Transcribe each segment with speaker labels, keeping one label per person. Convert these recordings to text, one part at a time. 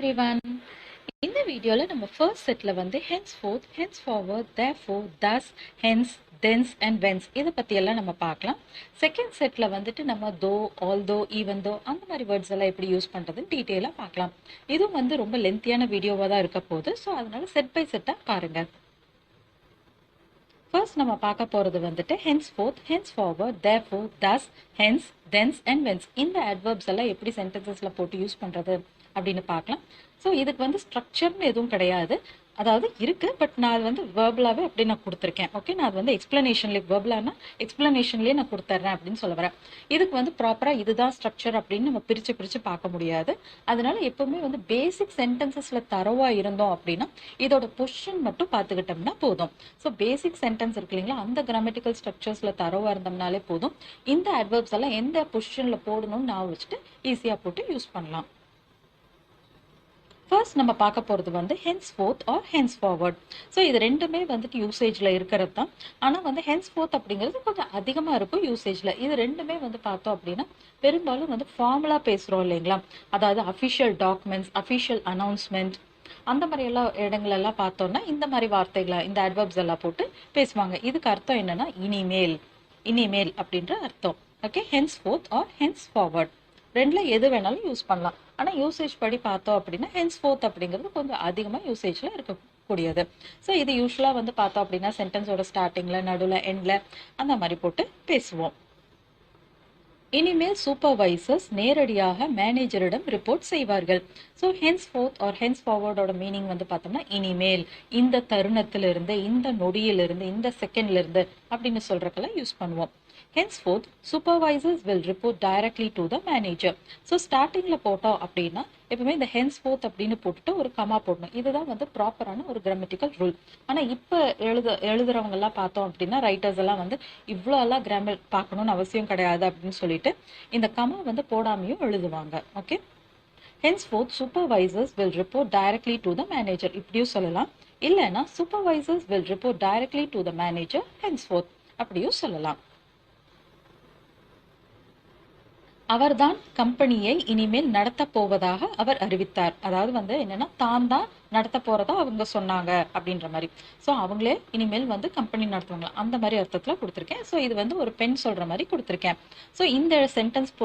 Speaker 1: everyone. இந்த வீடியோல நம்ம ஃபர்ஸ்ட் செட்ல வந்து henceforth, henceforward, therefore, thus, hence, thence and whence இதை பத்தி எல்லாம் நம்ம பார்க்கலாம். செகண்ட் செட்ல வந்துட்டு நம்ம though, although, even though அந்த மாதிரி வேர்ட்ஸ் எல்லாம் எப்படி யூஸ் பண்றதுன்னு டீட்டெயிலாக பார்க்கலாம். இதுவும் வந்து ரொம்ப லென்த்தியான வீடியோவாக தான் இருக்க போகுது. ஸோ அதனால செட் பை செட்டாக பாருங்க. ஃபர்ஸ்ட் நம்ம பார்க்க போகிறது வந்துட்டு henceforth, henceforward, therefore, thus, hence, thence and whence இந்த adverbs எல்லாம் எப்படி சென்டென்சஸில் போட்டு யூஸ் பண்ணுறது அப்படின்னு பார்க்கலாம். ஸோ இதுக்கு வந்து ஸ்ட்ரக்சர்னு எதுவும் கிடையாது, அதாவது இருக்குது, பட் நான் அது வந்து வேர்பலாகவே அப்படி நான் கொடுத்துருக்கேன். ஓகே, நான் அது வந்து எக்ஸ்பிளனேஷன்லேயே வேர்பலானா எக்ஸ்பிளனேஷன்லேயே நான் கொடுத்துட்றேன் அப்படின்னு சொல்ல வரேன். இதுக்கு வந்து ப்ராப்பராக இதுதான் ஸ்ட்ரக்சர் அப்படின்னு நம்ம பிரித்து பார்க்க முடியாது. அதனால எப்பவுமே வந்து பேசிக் சென்டென்சஸில் தரவாக இருந்தோம் அப்படின்னா இதோட பொசிஷன் மட்டும் பார்த்துக்கிட்டோம்னா போதும். ஸோ பேசிக் சென்டென்ஸ் இருக்கு இல்லைங்களா, அந்த கிராமட்டிக்கல் ஸ்ட்ரக்சர்ஸில் தரவாக இருந்தோம்னாலே போதும். இந்த அட்வர்ப்ஸ் எல்லாம் எந்த பொசிஷனில் போடணும்னு நான் வச்சுட்டு ஈஸியாக போட்டு யூஸ் பண்ணலாம். ஃபர்ஸ்ட் நம்ம பார்க்க போகிறது வந்து henceforth or henceforward. ஸோ இது ரெண்டுமே வந்துட்டு யூசேஜில் இருக்கிறது தான். ஆனால் வந்து henceforth அப்படிங்கிறது கொஞ்சம் அதிகமாக இருக்கும் யூசேஜில். இது ரெண்டுமே வந்து பார்த்தோம் அப்படின்னா பெரும்பாலும் வந்து ஃபார்முலா பேசுகிறோம் இல்லைங்களா, அதாவது அஃபிஷியல் டாக்குமெண்ட்ஸ், அஃபிஷியல் அனௌன்ஸ்மெண்ட் அந்த மாதிரி எல்லாம் இடங்களெல்லாம் பார்த்தோம்னா இந்த மாதிரி வார்த்தைகளை, இந்த அட்வர்ப்ஸ் எல்லாம் போட்டு பேசுவாங்க. இதுக்கு அர்த்தம் என்னன்னா இனிமேல், இனிமேல் அப்படின்ற அர்த்தம். ஓகே, henceforth or henceforward ரெண்டில் எது வேணாலும் யூஸ் பண்ணலாம். ஆனால் யூசேஜ் படி பார்த்தோம் அப்படின்னா henceforth அப்படிங்கிறது கொஞ்சம் அதிகமாக யூசேஜில் இருக்கக்கூடியது. ஸோ இது யூஸ்வலாக வந்து பார்த்தோம் அப்படின்னா சென்டென்ஸோட ஸ்டார்டிங்கில், நடுவில், எண்டில் அந்த மாதிரி போட்டு பேசுவோம். இனிமேல் சூப்பர்வைசர்ஸ் நேரடியாக மேனேஜரிடம் ரிப்போர்ட் செய்வார்கள். ஸோ henceforth or henceforwardோட மீனிங் வந்து பார்த்தோம்னா இனிமேல், இந்த தருணத்திலிருந்து, இந்த நொடியிலிருந்து, இந்த செகண்ட்லேருந்து அப்படின்னு சொல்கிறக்கெல்லாம் யூஸ் பண்ணுவோம். henceforth supervisors will report directly to the manager. So ஸ்டார்டிங்கில் போட்டோம் அப்படின்னா எப்பவுமே இந்த henceforth அப்படின்னு போட்டுட்டு ஒரு கமா போடணும். இதுதான் வந்து ப்ராப்பரான ஒரு கிராமட்டிக்கல் ரூல். ஆனால் இப்போ எழுதுறவங்கெல்லாம் பார்த்தோம் அப்படின்னா ரைட்டர்ஸ் எல்லாம் வந்து இவ்வளோ எல்லாம் கிராமர் பார்க்கணும்னு அவசியம் கிடையாது அப்படின்னு சொல்லிட்டு இந்த கமா வந்து போடாமையும் எழுதுவாங்க. Okay, henceforth supervisors will report directly to the manager இப்படியும் சொல்லலாம். இல்லைன்னா supervisors will report directly to the manager henceforth அப்படியும் சொல்லலாம். அவர்தான் கம்பெனியை இனிமேல் நடத்த போவதாக அவர் அறிவித்தார். அதாவது வந்து என்னன்னா தான் நடத்த போறதா அவங்க சொன்னாங்க அப்படின்ற மாதிரி. ஸோ அவங்களே இனிமேல் வந்து கம்பெனி நடத்துவாங்க அந்த மாதிரி அர்த்தத்தில் கொடுத்துருக்கேன். ஸோ இது வந்து ஒரு பெண் சொல்ற மாதிரி கொடுத்துருக்கேன். ஸோ இந்த சென்டென்ஸ்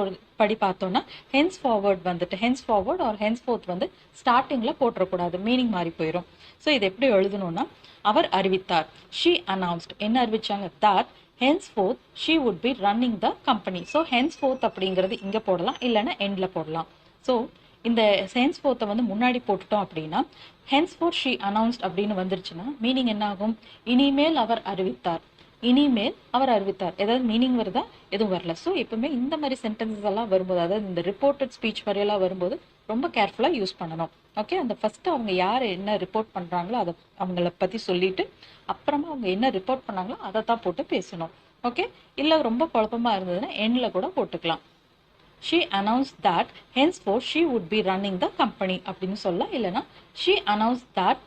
Speaker 1: படி பார்த்தோம்னா henceforward வந்துட்டு henceforward or henceforth வந்து ஸ்டார்டிங்ல போட்டுறக்கூடாது, மீனிங் மாறி போயிடும். ஸோ இது எப்படி எழுதணும்னா அவர் அறிவித்தார், she announced, என்ன அறிவிச்சாங்க, that henceforth she would be running the company. So henceforth அப்படிங்கிறது இங்கே போடலாம், இல்லைன்னா எண்டில் போடலாம். ஸோ இந்த henceforth வந்து முன்னாடி போட்டுட்டோம் அப்படின்னா henceforth she announced அப்படின்னு வந்துருச்சுன்னா மீனிங் என்ன ஆகும், இனிமேல் அவர் அறிவித்தார், இனிமேல் அவர் அறிவித்தார். ஏதாவது மீனிங் வருதா, எதுவும் வரல. ஸோ எப்பவுமே இந்த மாதிரி சென்டென்சஸ் எல்லாம் வரும்போது, அதாவது இந்த ரிப்போர்ட்டட் ஸ்பீச் வரையெல்லாம் வரும்போது ரொம்ப கேர்ஃபுல்லாக யூஸ் பண்ணணும். ஓகே, அந்த ஃபர்ஸ்ட் அவங்க யார் என்ன ரிப்போர்ட் பண்ணுறாங்களோ அதை அவங்கள பற்றி சொல்லிட்டு அப்புறமா அவங்க என்ன ரிப்போர்ட் பண்ணாங்களோ அதை தான் போட்டு பேசணும். ஓகே, இல்லை ரொம்ப குழப்பமாக இருந்ததுன்னா எண்டில் கூட போட்டுக்கலாம். she announced that henceforth she would be running the company அப்படின்னு சொல்லலாம். இல்லைன்னா she announced that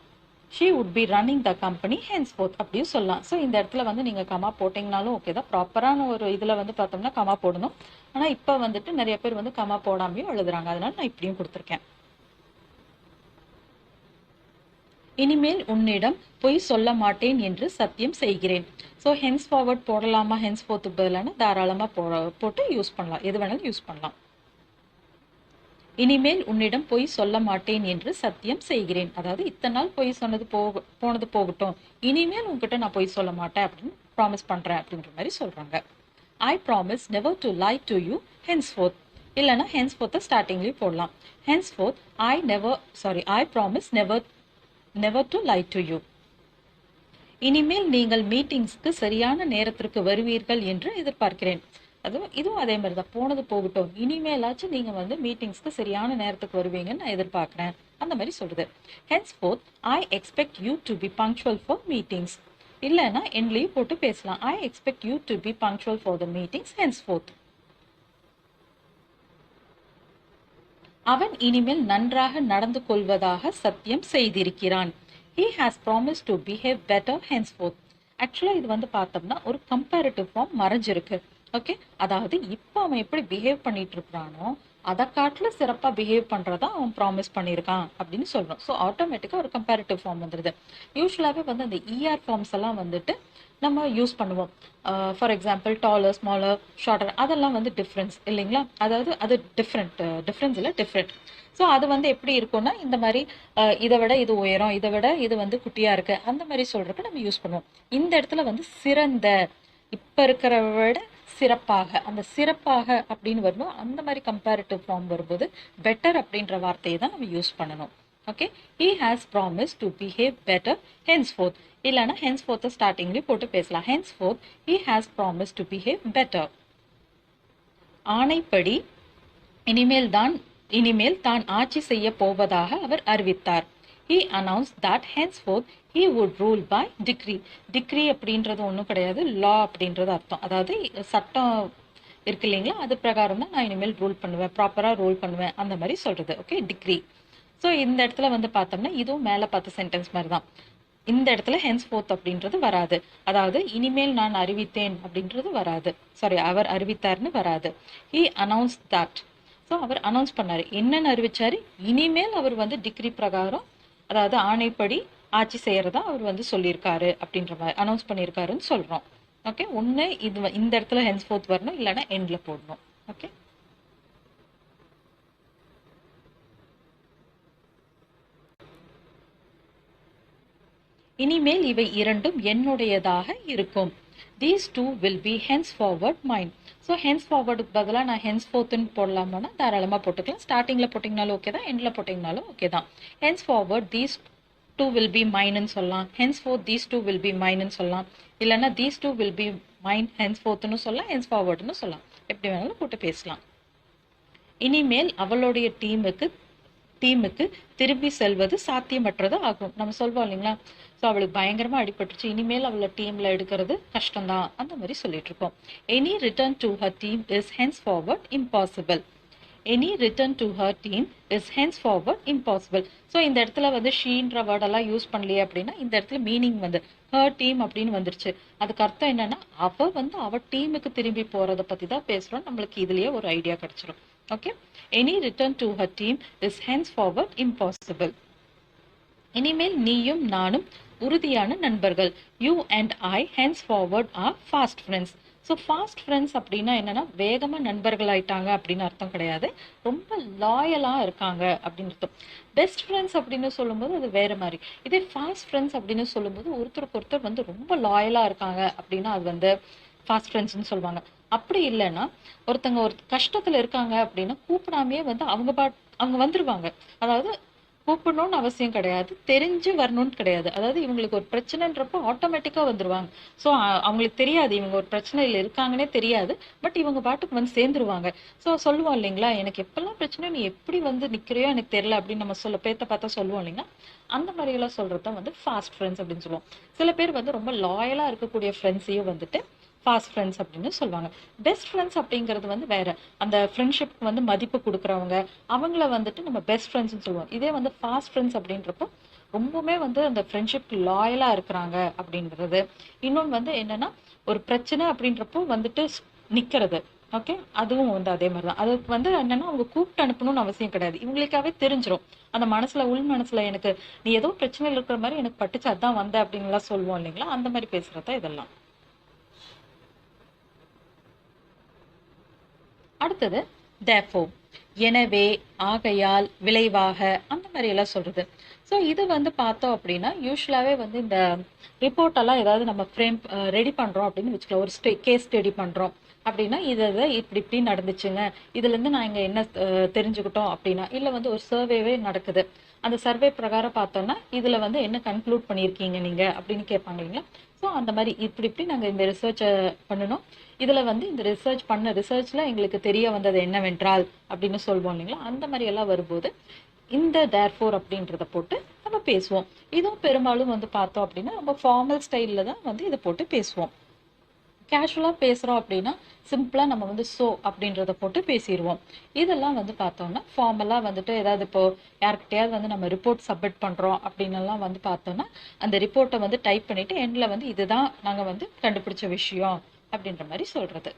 Speaker 1: she would be running the company henceforth அப்படியும் சொல்லலாம். ஸோ இந்த இடத்துல வந்து நீங்கள் கமா போட்டிங்கனாலும் ஓகே தான். ப்ராப்பரான ஒரு இதில் வந்து பார்த்தோம்னா கமா போடணும். ஆனால் இப்போ வந்துட்டு நிறைய பேர் வந்து கமா போடாமையும் எழுதுறாங்க, அதனால நான் இப்படியும் கொடுத்துருக்கேன். இனிமேல் உன்னிடம் பொய் சொல்ல மாட்டேன் என்று சத்தியம் செய்கிறேன். ஸோ henceforward போடலாமா, henceforth பதிலான தாராளமாக போட்டு யூஸ் பண்ணலாம், எது வேணாலும் யூஸ் பண்ணலாம். இனிமேல் உன்னிடம் பொய் சொல்ல மாட்டேன் என்று சத்தியம் செய்கிறேன், அதாவது இத்தனை நாள் பொய் சொன்னது போனது போகட்டும், இனிமேல் உங்ககிட்ட நான் பொய் சொல்ல மாட்டேன் அப்படின்னு ப்ராமிஸ் பண்றேன் அப்படின்ற மாதிரி சொல்றாங்க. I promise never to lie to you henceforth. இல்லைன்னா henceforth ஸ்டார்டிங்லேயும் போடலாம். henceforth I promise never to lie to you. இனிமேல் நீங்கள் மீட்டிங்ஸ்க்கு சரியான நேரத்திற்கு வருவீர்கள் என்று எதிர்பார்க்கிறேன். இதுவும் அதே மாதிரி தான், போனது போகட்டும், இனிமேலாச்சும் நீங்க வந்து மீட்டிங்ஸ்க்கு சரியான நேரத்துக்கு வருவீங்கன்னு நான் எதிர்பார்க்கிறேன் அந்த மாதிரி சொல்றது. henceforth I expect you to be punctual for meetings. இல்லைன்னா எண்ட்லையும் போட்டு பேசலாம். I expect you to be punctual for the meetings henceforth. அவன் இனிமேல் நன்றாக நடந்து கொள்வதாக சத்தியம் செய்திருக்கிறான். He has promised to behave better henceforth. ஆக்சுவலாக இது வந்து பார்த்தோம்னா ஒரு கம்பேரிட்டிவ் ஃபார்ம் மறைஞ்சிருக்கு. ஓகே, அதாவது இப்போ அவன் எப்படி பிஹேவ் பண்ணிட்டு இருக்கிறானோ அதை காட்டில் சிறப்பாக பிஹேவ் பண்ணுறதா அவன் ப்ராமிஸ் பண்ணியிருக்கான் அப்படின்னு சொல்கிறோம். ஸோ ஆட்டோமேட்டிக்காக ஒரு கம்பேரிட்டிவ் ஃபார்ம் வந்துடுது. யூஸ்வலாகவே வந்து அந்த இஆர் ஃபார்ம்ஸ் எல்லாம் வந்துட்டு நம்ம யூஸ் பண்ணுவோம். For example dollar, smaller, shorter, அதெல்லாம் வந்து டிஃப்ரென்ஸ் இல்லைங்களா? அதாவது அது டிஃப்ரென்ஸ் இல்லை டிஃப்ரெண்ட். ஸோ அது வந்து எப்படி இருக்கும்னா இந்த மாதிரி இதை விட இது உயரம், இதை விட இது வந்து குட்டியாக இருக்கு, அந்த மாதிரி சொல்றதுக்கு நம்ம யூஸ் பண்ணுவோம். இந்த இடத்துல வந்து சிறந்த, இப்போ இருக்கிற விட சிறப்பாக, அந்த சிறப்பாக அப்படின்னு வரும்போது அந்த மாதிரி கம்பேரிட்டிவ் ஃபார்ம் வரும்போது பெட்டர் அப்படின்ற வார்த்தையை தான் நம்ம யூஸ் பண்ணணும். Okay, he has promised to behave better henceforth. இல்லைன்னா henceforth ஸ்டார்டிங்லேயே போட்டு பேசலாம். henceforth he has promised to behave better. ஆணைப்படி இனிமேல் தான் ஆட்சி செய்ய போவதாக அவர் அறிவித்தார். He announced that henceforth he would rule by decree. Decree அப்படின்றது ஒன்றும் கிடையாது, லா அப்படின்றது அர்த்தம். அதாவது சட்டம் இருக்கு இல்லைங்களா, அது பிரகாரம் தான் நான் இனிமேல் ரூல் பண்ணுவேன், ப்ராப்பராக ரூல் பண்ணுவேன், அந்த மாதிரி சொல்றது. Okay, degree. ஸோ இந்த இடத்துல வந்து பார்த்தோம்னா இதுவும் மேலே பார்த்த சென்டென்ஸ் மாதிரி தான். இந்த இடத்துல henceforth அப்படின்றது வராது. அதாவது இனிமேல் நான் அறிவித்தேன் அப்படின்றது வராது. சாரி, அவர் அறிவித்தார்னு வராது. He announced that. ஸோ அவர் அனௌன்ஸ் பண்ணாரு. என்னன்னு அறிவிச்சாரு? இனிமேல் அவர் வந்து டிகிரி பிரகாரம், அதாவது ஆணைப்படி ஆட்சி செய்யறதா அவர் வந்து சொல்லியிருக்காரு அப்படின்ற மாதிரி அனௌன்ஸ் பண்ணியிருக்காருன்னு சொல்றோம். ஓகே, ஒன்று இது இந்த இடத்துல henceforth வரணும், இல்லைன்னா எண்ட்ல போடணும். ஓகே, இனிமேல் இவை இரண்டும் என்னுடையதாக இருக்கும். These two will be henceforward mine. So henceforwardக்கு பதிலாக நான் henceforthன்னு போடலாமோனா தாராளமாக போட்டுக்கலாம். ஸ்டார்டிங்கில் போட்டிங்கனாலும் ஓகே தான், எண்டில் போட்டிங்கனாலும் ஓகே தான். henceforward these two will be mineன்னு சொல்லலாம், henceforth these two will be mineன்னு சொல்லலாம், இல்லைன்னா these two will be mine henceforthன்னு சொல்லலாம், henceforwardன்னு சொல்லலாம், எப்படி வேணாலும் போட்டு பேசலாம். இனிமேல் அவளுடைய டீமுக்கு திரும்பி செல்வது சாத்தியமற்றது ஆகும். நம்ம சொல்வோம் இல்லைங்களா, ஸோ அவளுக்கு பயங்கரமா அடிபட்டுருச்சு, இனிமேல் அவளை டீம்ல எடுக்கிறது கஷ்டம்தான், அந்த மாதிரி சொல்லிட்டு இருக்கோம். Any return to her team is henceforward impossible. Any return to her team is henceforward impossible. So இந்த இடத்துல வந்து ஷீன்ற வேர்டெல்லாம் யூஸ் பண்ணலையே அப்படின்னா இந்த இடத்துல மீனிங் வந்து ஹர் டீம் அப்படின்னு வந்துருச்சு. அதுக்கு அர்த்தம் என்னன்னா அவ டீமுக்கு திரும்பி போறதை பத்தி தான் பேசுறோம். நம்மளுக்கு இதுலயே ஒரு ஐடியா கிடைச்சிரும். Okay, any return to her team is henceforward impossible. இனிமேல் நீயும் நானும் உறுதியான நண்பர்கள். You and I henceforward are fast friends. So fast friends அப்படின்னா என்னன்னா வேகமாக நண்பர்கள் ஆயிட்டாங்க அப்படின்னு அர்த்தம் கிடையாது, ரொம்ப லாயலாக இருக்காங்க அப்படின்னு அர்த்தம். பெஸ்ட் ஃப்ரெண்ட்ஸ் அப்படின்னு சொல்லும்போது அது வேற மாதிரி. இதே ஃபாஸ்ட் ஃப்ரெண்ட்ஸ் அப்படின்னு சொல்லும்போது ஒருத்தருக்கு ஒருத்தர் வந்து ரொம்ப லாயலாக இருக்காங்க அப்படின்னா அது வந்து ஃபாஸ்ட் ஃப்ரெண்ட்ஸ்னு சொல்லுவாங்க. அப்படி இல்லைன்னா ஒருத்தங்க ஒரு கஷ்டத்தில் இருக்காங்க அப்படின்னா கூப்பிடாமையே வந்து அவங்க வந்துருவாங்க. அதாவது கூப்பிடணும்னு அவசியம் கிடையாது, தெரிஞ்சு வரணும்னு கிடையாது. அதாவது இவங்களுக்கு ஒரு பிரச்சனைன்றப்போ ஆட்டோமேட்டிக்காக வந்துருவாங்க. ஸோ அவங்களுக்கு தெரியாது இவங்க ஒரு பிரச்சனையில் இருக்காங்கன்னே தெரியாது, பட் இவங்க பாட்டுக்கு வந்து சேர்ந்துருவாங்க. ஸோ சொல்லுவோம் இல்லைங்களா, எனக்கு எப்பெல்லாம் பிரச்சனை நீ எப்படி வந்து நிற்கிறியோ எனக்கு தெரியல அப்படின்னு நம்ம பேத்த பார்த்தா சொல்லுவோம் இல்லைங்களா, அந்த மாதிரியெல்லாம் சொல்கிறது தான் வந்து ஃபாஸ்ட் ஃப்ரெண்ட்ஸ் அப்படின்னு சொல்லுவோம். சில பேர் வந்து ரொம்ப லாயலாக இருக்கக்கூடிய ஃப்ரெண்ட்ஸையும் வந்துட்டு ஃபாஸ்ட் ஃப்ரெண்ட்ஸ் அப்படின்னு சொல்லுவாங்க. பெஸ்ட் ஃப்ரெண்ட்ஸ் அப்படிங்கிறது வந்து வேற, அந்த ஃப்ரெண்ட்ஷிப்க்கு வந்து மதிப்பு கொடுக்குறவங்க, அவங்கள வந்துட்டு நம்ம பெஸ்ட் ஃப்ரெண்ட்ஸ்னு சொல்லுவோம். இதே வந்து ஃபாஸ்ட் ஃப்ரெண்ட்ஸ் அப்படின்றப்போ ரொம்பவுமே வந்து அந்த ஃப்ரெண்ட்ஷிப்க்கு லாயலாக இருக்கிறாங்க அப்படின்றது. இன்னொன்று வந்து என்னன்னா ஒரு பிரச்சனை அப்படின்றப்போ வந்துட்டு நிற்கிறது. ஓகே, அதுவும் வந்து அதே மாதிரி தான். அதுக்கு வந்து என்னன்னா அவங்க கூப்பிட்டு அனுப்பணும்னு அவசியம் கிடையாது, இவங்களுக்காகவே தெரிஞ்சிடும். அந்த உள் மனசுல எனக்கு நீ ஏதோ பிரச்சனையில் இருக்கிற மாதிரி எனக்கு பட்டுச்சு அதான் வந்த அப்படின்லாம் சொல்லுவோம் இல்லைங்களா, அந்த மாதிரி பேசுறதா இதெல்லாம். அடுத்தது therefore, எனவே, ஆகையால், விளைவாக, அந்த மாதிரி எல்லாம் சொல்றது. ஸோ இது வந்து பார்த்தோம் அப்படின்னா யூஸ்வலாகவே வந்து இந்த ரிப்போர்ட் எல்லாம் ஏதாவது நம்ம ஃப்ரேம் ரெடி பண்ணுறோம் அப்படின்னு வச்சுக்கலாம். ஒரு கேஸ் ஸ்டடி பண்ணுறோம் அப்படின்னா இதை இப்படி நடந்துச்சுங்க, இதுலேருந்து நான் இங்கே என்ன தெரிஞ்சுக்கிட்டோம் அப்படின்னா, இல்லை வந்து ஒரு சர்வேவே நடக்குது, அந்த சர்வே பிரகாரம் பார்த்தோம்னா இதில் வந்து என்ன கன்க்ளூட் பண்ணியிருக்கீங்க நீங்கள் அப்படின்னு கேட்பாங்க இல்லைங்களா. ஸோ அந்த மாதிரி இப்படி நாங்கள் இந்த ரிசர்ச்சை பண்ணணும், இதில் வந்து இந்த ரிசர்ச்சில் எங்களுக்கு தெரிய வந்தது என்னவென்றால் அப்படின்னு சொல்வோம் இல்லைங்களா. அந்த மாதிரி எல்லாம் வரும்போது இந்த therefore அப்படின்றத போட்டு நம்ம பேசுவோம். இதுவும் பெரும்பாலும் வந்து பார்த்தோம் அப்படின்னா நம்ம ஃபார்மல் ஸ்டைலில் தான் வந்து இதை போட்டு பேசுவோம். கேஷுவலாக பேசுகிறோம் அப்படின்னா சிம்பிளாக நம்ம வந்து ஸோ அப்படின்றத போட்டு பேசிடுவோம். இதெல்லாம் வந்து பார்த்தோம்னா ஃபார்மலாக வந்துட்டு ஏதாவது இப்போ யார்கிட்டயாவது வந்து நம்ம ரிப்போர்ட் சப்மிட் பண்ணுறோம் அப்படின்னலாம் வந்து பார்த்தோம்னா அந்த ரிப்போர்ட்டை வந்து டைப் பண்ணிவிட்டு எண்டில் வந்து இதுதான் நாங்கள் வந்து கண்டுபிடிச்ச விஷயம் அப்படின்ற மாதிரி சொல்கிறது.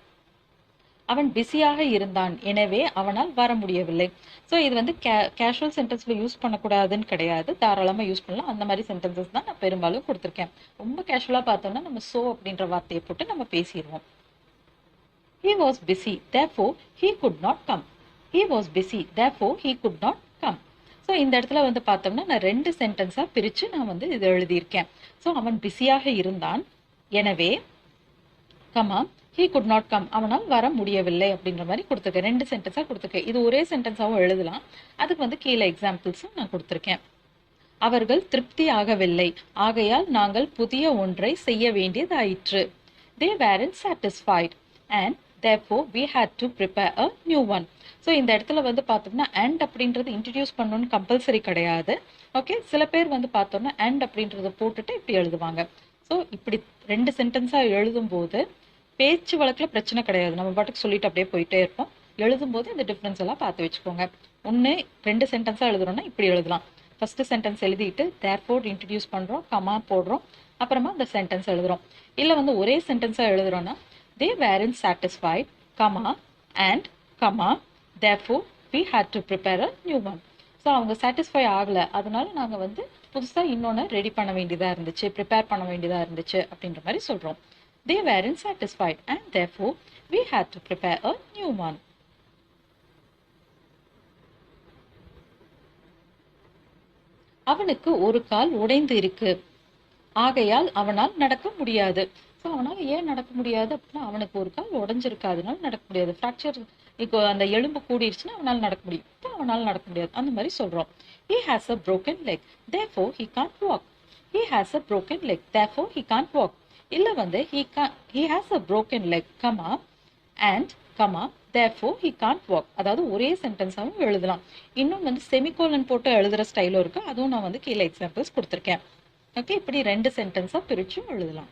Speaker 1: அவன் பிஸியாக இருந்தான், எனவே அவனால் வர முடியவில்லை. ஸோ இது வந்து கேஷுவல் சென்டென்ஸ்ல யூஸ் பண்ணக்கூடாதுன்னு கிடையாது, தாராளமாக யூஸ் பண்ணலாம். அந்த மாதிரி சென்டென்சஸ் தான் நான் பெரும்பாலும் கொடுத்துருக்கேன். ரொம்ப கேஷுவலாக பார்த்தோம்னா நம்ம ஸோ அப்படின்ற வார்த்தையை போட்டு நம்ம பேசிடுவோம். He was busy, therefore he could not come. He was busy, therefore he could not come. So இந்த இடத்துல வந்து பார்த்தோம்னா நான் 2 சென்டென்ஸாக பிரித்து நான் வந்து இதை எழுதியிருக்கேன். ஸோ அவன் பிஸியாக இருந்தான், எனவே comma he could not come, அவனால் வர முடியவில்லை அப்படின்ற மாதிரி கொடுத்துருக்கேன். 2 சென்டென்ஸாக கொடுத்துருக்கேன். இது ஒரே சென்டென்ஸாகவும் எழுதலாம். அதுக்கு வந்து கீழே எக்ஸாம்பிள்ஸும் நான் கொடுத்துருக்கேன். அவர்கள் திருப்தி ஆகவில்லை, ஆகையால் நாங்கள் புதிய ஒன்றை செய்ய வேண்டியதாயிற்று. They weren't satisfied and therefore we had to prepare a new one. So இந்த இடத்துல வந்து பார்த்தோம்னா அண்ட் அப்படின்றது இன்ட்ரடியூஸ் பண்ணணும்னு கம்பல்சரி கிடையாது. ஓகே, சில பேர் வந்து பார்த்தோம்னா அண்ட் அப்படின்றத போட்டுட்டு இப்படி எழுதுவாங்க. ஸோ இப்படி 2 சென்டென்ஸாக எழுதும்போது பேச்சு வழக்கில் பிரச்சனை கிடையாது, நம்ம பாட்டுக்கு சொல்லிட்டு அப்படியே போயிட்டே இருப்போம். எழுதும்போது இந்த டிஃப்ரென்ஸ் எல்லாம் பார்த்து வச்சுக்கோங்க. 2 சென்டென்ஸாக எழுதுறோம்னா இப்படி எழுதலாம். ஃபர்ஸ்ட் சென்டென்ஸ் எழுதிட்டு தேர்ஃபோர் இன்ட்ரடியூஸ் பண்ணுறோம், கமா போடுறோம், அப்புறமா இந்த சென்டென்ஸ் எழுதுறோம். இல்லை வந்து ஒரே சென்டென்ஸாக எழுதுறோம்னா they weren't satisfied, comma and comma therefore we had to prepare a new one. So அவங்க சாட்டிஸ்ஃபை ஆகலை, அதனால நாங்கள் வந்து புதுசாக இன்னொன்று ரெடி பண்ண வேண்டியதாக இருந்துச்சு, ப்ரிப்பேர் பண்ண வேண்டியதாக இருந்துச்சு அப்படின்ற மாதிரி சொல்கிறோம். they weren't satisfied and therefore we had to prepare a new one. அவனுக்கு ஒரு கால் உடைந்து இருக்கு, ஆகையால் அவனால் நடக்க முடியாது. ஸோ அவனால் ஏன் நடக்க முடியாது அப்படின்னா அவனுக்கு ஒரு கால் உடஞ்சிருக்கு, அதனால நடக்க முடியாது. ஃப்ராக்சர், இப்போ அந்த எலும்பு கூடிருச்சுன்னா அவனால் நடக்க முடியும், இப்போ அவனால் நடக்க முடியாது, அந்த மாதிரி சொல்கிறோம். he has a broken leg, therefore he can't walk. he has a broken leg, therefore he can't walk. இல்லை வந்து he has a broken leg, comma and comma therefore he can't walk. அதாவது ஒரே சென்டென்ஸாகவும் எழுதலாம். இன்னும் வந்து செமிகோலன் போட்டு எழுதுகிற ஸ்டைலும் இருக்குது, அதுவும் நான் வந்து கீழே எக்ஸாம்பிள்ஸ் கொடுத்துருக்கேன். ஓகே, இப்படி 2 சென்டென்ஸாக பிரிச்சும் எழுதலாம்.